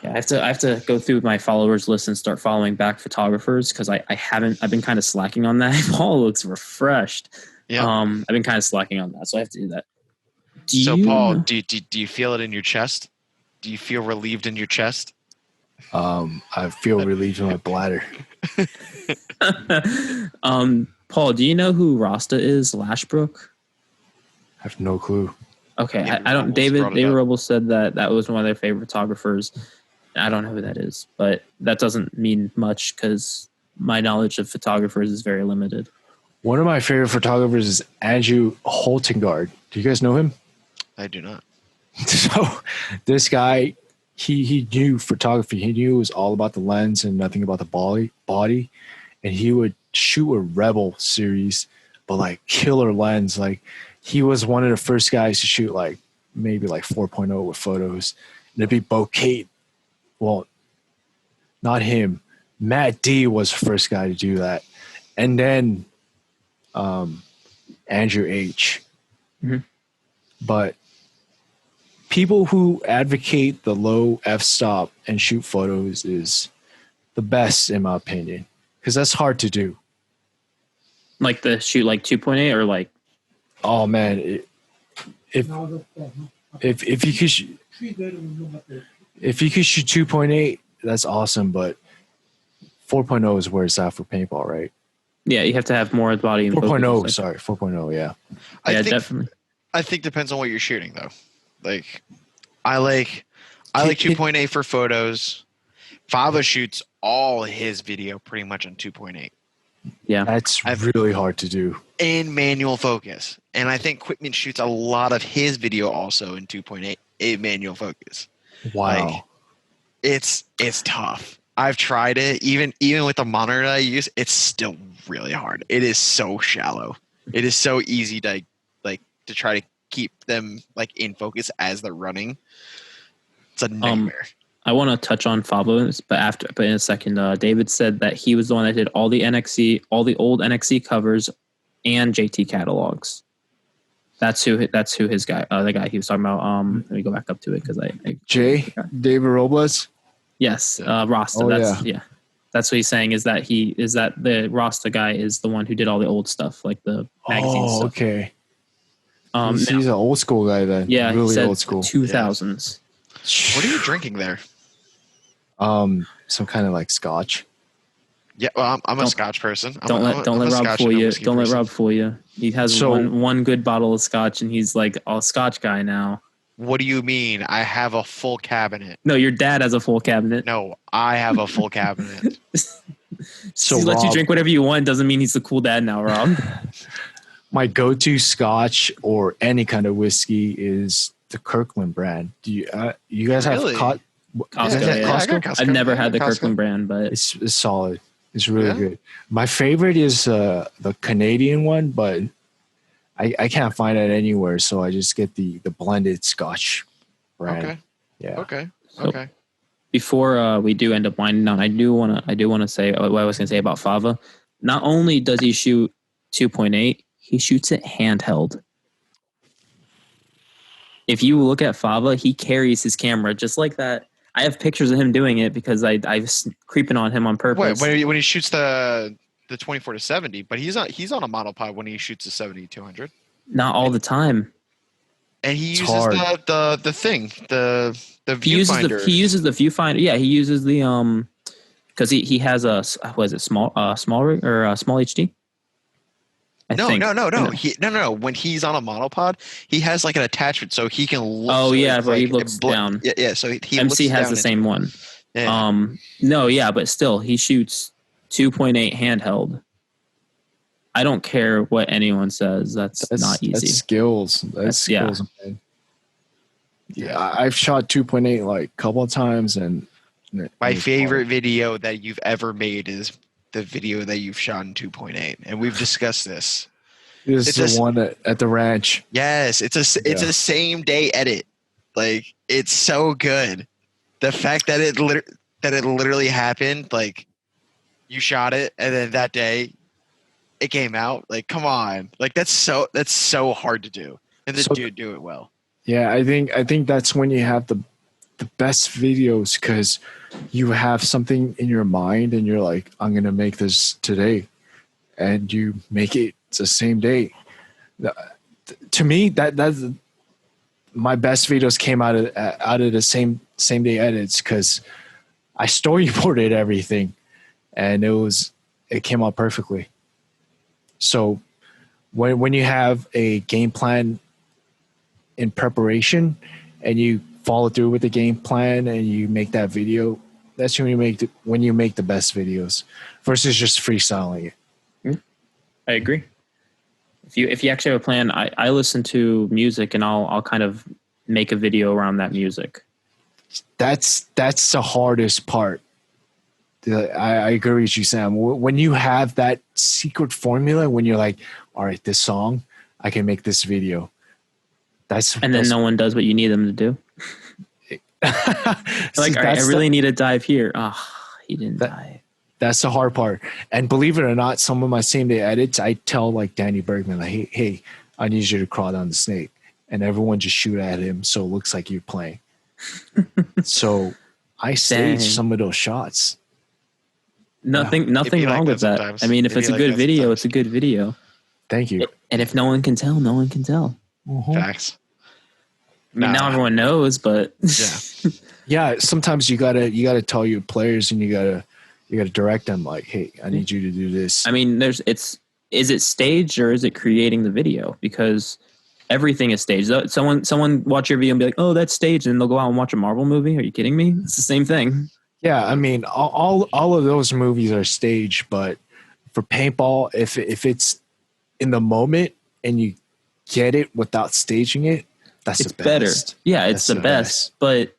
Yeah, I have to go through my followers list and start following back photographers because I haven't. I've been kind of slacking on that. Paul looks refreshed. Yeah. I've been kind of slacking on that, so I have to do that. Paul, do you feel it in your chest? Do you feel relieved in your chest? I feel relieved in my bladder. Paul, do you know who Rasta is? Lashbrook? I have no clue. Okay, I don't. David Robles said that was one of their favorite photographers. I don't know who that is, but that doesn't mean much because my knowledge of photographers is very limited. One of my favorite photographers is Andrew Holtengard. Do you guys know him? I do not. So this guy, he knew photography. He knew it was all about the lens and nothing about the body. And he would shoot a Rebel series, but like killer lens. Like he was one of the first guys to shoot like maybe like 4.0 with photos. And it'd be bokeh. Well, not him. Matt D was the first guy to do that. And then Andrew H. Mm-hmm. But people who advocate the low f-stop and shoot photos is the best, in my opinion, because that's hard to do. Like the shoot like 2.8 or like? Oh, man. If you could if you could shoot 2.8, that's awesome, but 4.0 is where it's at for paintball, right? Yeah, you have to have more body. 4.0, sorry, 4.0, yeah. Yeah, definitely. I think depends on what you're shooting, though. Like, I like 2.8 for photos. Fava shoots all his video pretty much on 2.8. Yeah, that's really hard to do in manual focus, and I think Quickman shoots a lot of his video also in 2.8 in manual focus. Wow, like, it's tough. I've tried it, even with the monitor that I use, it's still really hard. It is so shallow. It is so easy to try to keep them like in focus as they're running. It's a nightmare. I want to touch on Favo, but in a second, David said that he was the one that did all the old NXC covers and JT catalogs. That's who his guy, the guy he was talking about. Let me go back up to it because David Robles. Yes, Rasta. That's what he's saying is that the Rasta guy is the one who did all the old stuff, like the magazine stuff. Okay. He's an old school guy then. Yeah, really he said old school. 2000s. What are you drinking there? Some kind of like scotch. Yeah, well, I'm a scotch person. Don't let Rob fool you. Don't let Rob fool you. He has one good bottle of scotch, and he's like a scotch guy now. What do you mean? I have a full cabinet. No, your dad has a full cabinet. No, I have a full cabinet. So he lets you drink whatever you want. Doesn't mean he's the cool dad now, Rob. My go-to scotch or any kind of whiskey is the Kirkland brand. Do you guys have Costco? Costco? I've never had the Kirkland brand, but it's solid. It's really good. My favorite is the Canadian one, but I can't find it anywhere, so I just get the blended Scotch brand. Okay. Yeah. Okay. So, before we do end up winding down, I do want to say what I was going to say about Fava. Not only does he shoot 2.8, he shoots it handheld. If you look at Fava, he carries his camera just like that. I have pictures of him doing it because I was creeping on him on purpose. Wait, when he shoots the 24-70, but he's on a monopod when he shoots the 70-200. Not all the time. And he uses the thing, the viewfinder. He uses the viewfinder. Yeah, he uses the because he has a small rig or a small HD. No. When he's on a monopod, he has like an attachment so he can look. Oh, yeah, but he looks down. Yeah, so he MC looks has down the same one. Yeah. But still, he shoots 2.8 handheld. I don't care what anyone says. That's not easy. That's skills. That's skills, man. Yeah, I've shot 2.8 like a couple of times, and my favorite video that you've ever made is the video that you've shot in 2.8, and we've discussed this. It's the one at the ranch. Yes, it's a same day edit. Like, it's so good. The fact that that it literally happened. Like you shot it, and then that day it came out. Like, come on, like that's so hard to do, and to So do it well. yeah, I think that's when you have the best videos, because you have something in your mind and you're like, I'm gonna make this today, and you make it the same day. To me, that's my best videos came out of the same day edits, because I storyboarded everything, and it came out perfectly. So when you have a game plan in preparation and you follow through with the game plan and you make that video, that's when you make the best videos versus just freestyling it. I agree. If you actually have a plan, I listen to music and I'll kind of make a video around that music. That's the hardest part. I agree with you, Sam. When you have that secret formula, when you're like, all right, this song, I can make this video. Then no one does what you need them to do. Like, all right, I really need to dive here. Oh, he didn't dive. That's the hard part. And believe it or not, some of my same day edits, I tell like Danny Bergman, like, hey, I need you to crawl down the snake. And everyone just shoot at him so it looks like you're playing. So I stage some of those shots. Nothing wrong with that. Sometimes. I mean, if it's a good video, it's a good video. Thank you. And if no one can tell, no one can tell. Mm-hmm. Facts. I mean, now everyone knows, but yeah. Sometimes you gotta tell your players, and you gotta direct them like, hey, I need you to do this. I mean, is it staged or is it creating the video? Because everything is staged. Someone watch your video and be like, oh, that's staged, and they'll go out and watch a Marvel movie. Are you kidding me? It's the same thing. Yeah, I mean, all of those movies are staged, but for paintball, if it's in the moment and you get it without staging it, it's the best. Better. Yeah, it's the best. But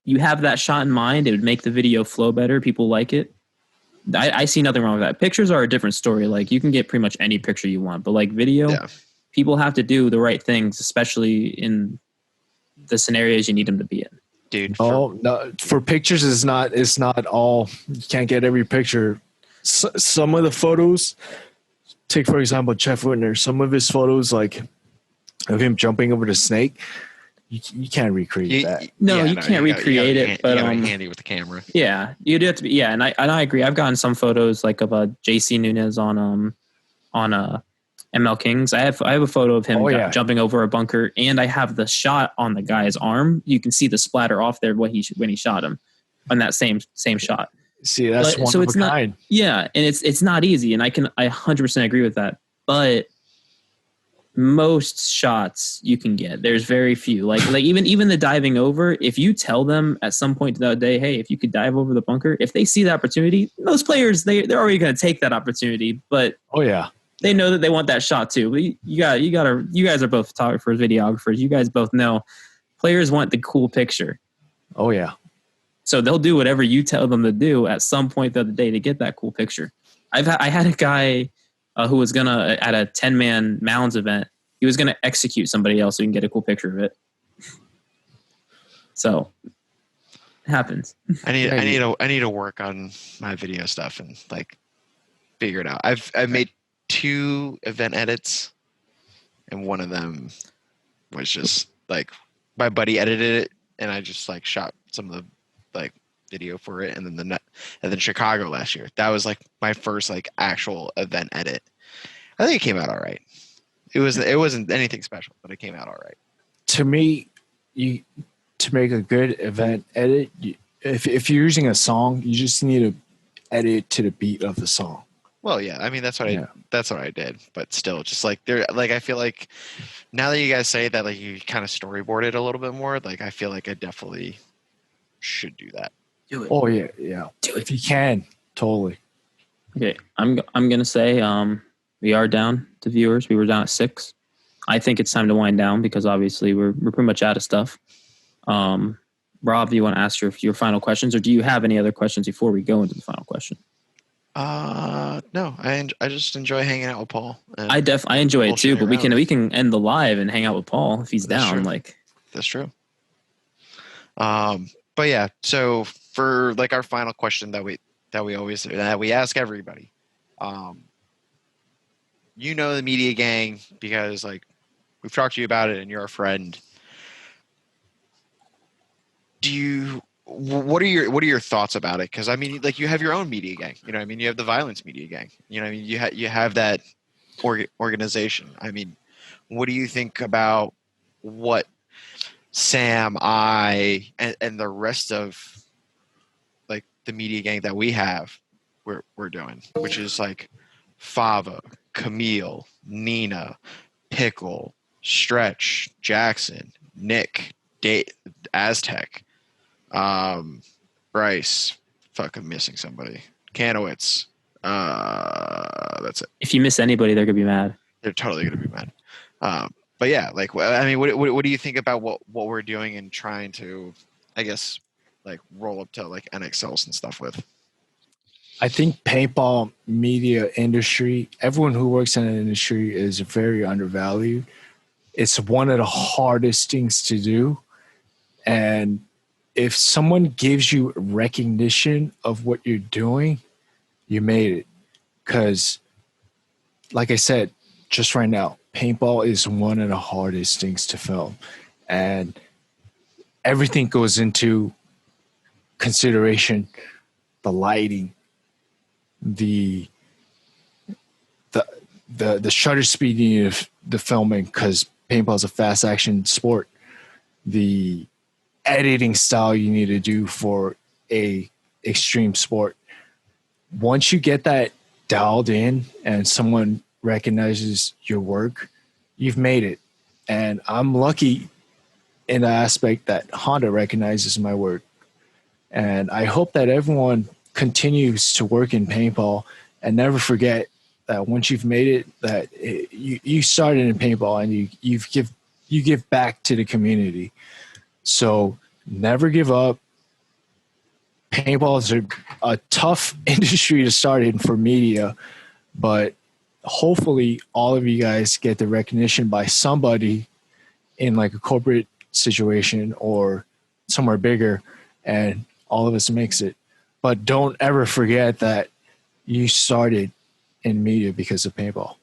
you have that shot in mind, it would make the video flow better. People like it. I see nothing wrong with that. Pictures are a different story. Like, you can get pretty much any picture you want, but like video, people have to do the right things, especially in the scenarios you need them to be in. Dude, for pictures it's not all. You can't get every picture. Some of the photos, take for example Jeff Whitner, some of his photos, like of him jumping over the snake, you can't recreate that. No, you can't recreate it. But handy with the camera. Yeah, you'd have to be. Yeah, and I agree. I've gotten some photos like of JC Nunez on ML Kings. I have a photo of him jumping over a bunker, and I have the shot on the guy's arm. You can see the splatter off there when he shot him on that same shot. See, that's one of a kind. Yeah, and it's not easy, and I 100% agree with that. But most shots you can get, there's very few. Like even the diving over. If you tell them at some point that day, hey, if you could dive over the bunker, if they see the opportunity, most players they're already going to take that opportunity. But they know that they want that shot too. But you guys are both photographers, videographers. You guys both know players want the cool picture. Oh yeah. So they'll do whatever you tell them to do at some point the other day to get that cool picture. I had a guy who was gonna, at a 10-man Mounds event, he was gonna execute somebody else so he can get a cool picture of it. So it happens. I need to work on my video stuff and like figure it out. I've made 2 event edits, and one of them was just like my buddy edited it, and I just like shot some of the like video for it, and then Chicago last year. That was like my first like actual event edit. I think it came out all right. It wasn't anything special, but it came out all right. To me, to make a good event edit, if you're using a song, you just need to edit to the beat of the song. Well, yeah, I mean that's what I did, but still, just like I feel like now that you guys say that, like you kind of storyboard it a little bit more, like I feel like I definitely should do that. Do it. Oh yeah. Do it if you can, totally. Okay, I'm gonna say we are down to viewers. We were down at 6. I think it's time to wind down because obviously we're pretty much out of stuff. Rob, do you want to ask your final questions, or do you have any other questions before we go into the final question? No, I just enjoy hanging out with Paul. I enjoy it too, but we can end the live and hang out with Paul if he's down. True. That's true. But yeah, so for like our final question that we ask everybody. You know the media gang because like we've talked to you about it and you're a friend. What are your thoughts about it? Because I mean, like you have your own media gang. You know, what I mean, you have the violence media gang. You know, what I mean, you have that organization. I mean, what do you think about what Sam, and the rest of like the media gang that we have, we're doing, which is like Fava, Camille, Nina, Pickle, Stretch, Jackson, Nick, Aztec, Bryce. Fuck, I'm missing somebody. Kanowitz. That's it. If you miss anybody, they're gonna be mad. They're totally gonna be mad. But yeah, like I mean, what do you think about what we're doing and trying to, I guess, like roll up to like NXLs and stuff with? I think paintball media industry, everyone who works in an industry is very undervalued. It's one of the hardest things to do. And if someone gives you recognition of what you're doing, you made it. Because, like I said, just right now, paintball is one of the hardest things to film. And everything goes into consideration, the lighting, the shutter speed you need of the filming, because paintball is a fast action sport, the editing style you need to do for a extreme sport. Once you get that dialed in and someone recognizes your work, you've made it. And I'm lucky in the aspect that Honda recognizes my work. And I hope that everyone continues to work in paintball and never forget that once you've made it, that you started in paintball and you give back to the community. So never give up. Paintball is a tough industry to start in for media, but hopefully all of you guys get the recognition by somebody in like a corporate situation or somewhere bigger, and all of us makes it. But don't ever forget that you started in media because of paintball.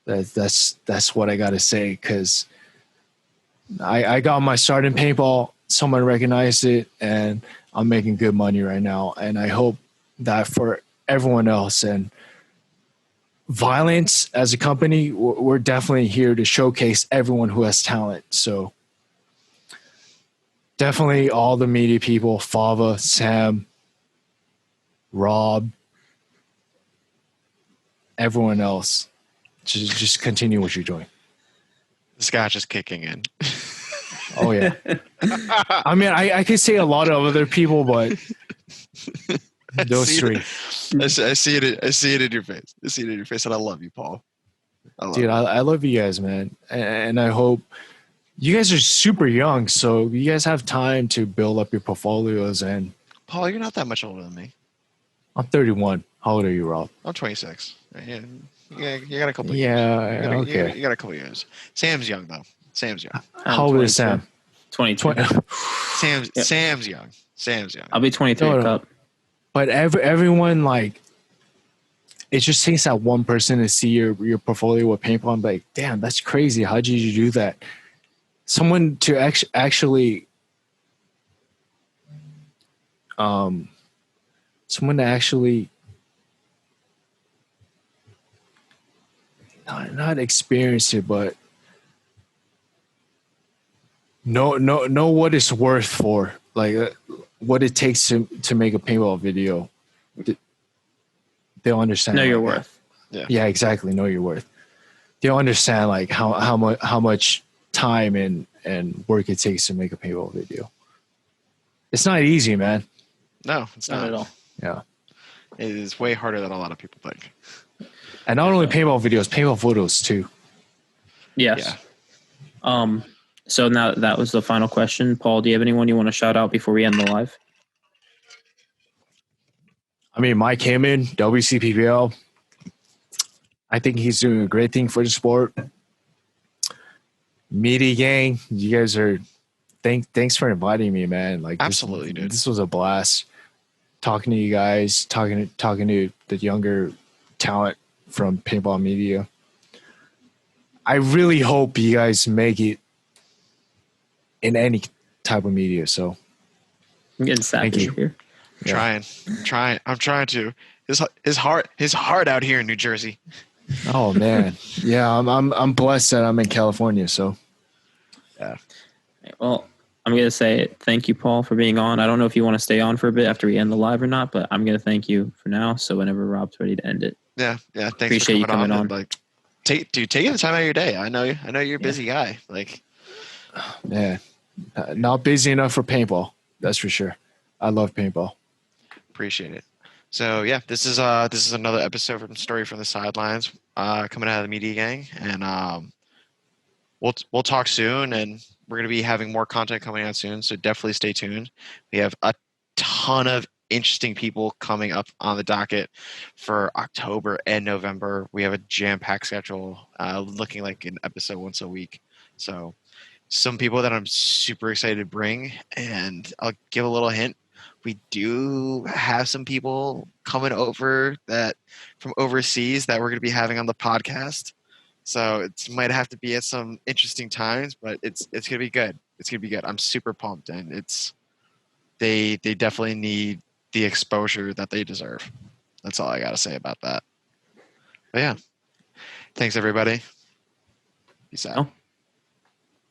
That's what I got to say, because I got my start in paintball. Someone recognized it, and I'm making good money right now. And I hope that for everyone else. And Violence as a company, we're definitely here to showcase everyone who has talent. So definitely all the media people, Fava, Sam, Rob, everyone else, just continue what you're doing. The scotch is kicking in. Oh yeah. I mean, I could say a lot of other people, but those three. I see it. I see it in your face. I see it in your face, and I love you, Paul. I love you guys, man, and I hope you guys are super young, so you guys have time to build up your portfolios. And Paul, you're not that much older than me. I'm 31. How old are you, Rob? I'm 26. Yeah, you got a couple. Yeah, years. okay. You got a couple years. Sam's young though. Sam's young. How old is Sam? 22. Sam's young. Sam's young. I'll be 23 Cup. But everyone, like, it just takes that one person to see your portfolio with paintball and be like, damn, that's crazy. How did you do that? Someone to actually not experience it, but know what it's worth for, like what it takes to make a paintball video. They'll understand. Know your worth. Yeah, exactly. Know your worth. They'll understand like how much time and work it takes to make a paintball video. It's not easy, man. No, it's not at all. Yeah. It is way harder than a lot of people think. And not only paintball videos, paintball photos too. Yes. Yeah. So now that was the final question. Paul, do you have anyone you want to shout out before we end the live? I mean, Mike Heyman, WCPPL. I think he's doing a great thing for the sport. Media gang, you guys are thanks for inviting me, man. Like Absolutely, dude. This was a blast talking to you guys, talking to the younger talent from Paintball Media. I really hope you guys make it in any type of media. So I'm getting sad Thank you. here. I'm trying to. His heart out here in New Jersey. Oh man, yeah, I'm blessed that I'm in California. So Yeah. Well, I'm going to say thank you, Paul, for being on. I don't know if you want to stay on for a bit after we end the live or not, but I'm going to thank you for now. So whenever Rob's ready to end it. Yeah. Thanks Appreciate for you coming on. And, like, take the time out of your day. I know you're a busy guy. Like, yeah, not busy enough for paintball. That's for sure. I love paintball. Appreciate it. So yeah, this is another episode from Story from the Sidelines, coming out of the Media Gang, and we'll talk soon, and we're gonna be having more content coming out soon. So definitely stay tuned. We have a ton of interesting people coming up on the docket for October and November. We have a jam-packed schedule, looking like an episode once a week. So some people that I'm super excited to bring, and I'll give a little hint. We do have some people coming over that from overseas that we're going to be having on the podcast. So it might have to be at some interesting times, but it's going to be good. It's going to be good. I'm super pumped, and they definitely need the exposure that they deserve. That's all I got to say about that. But yeah, thanks everybody. Peace out.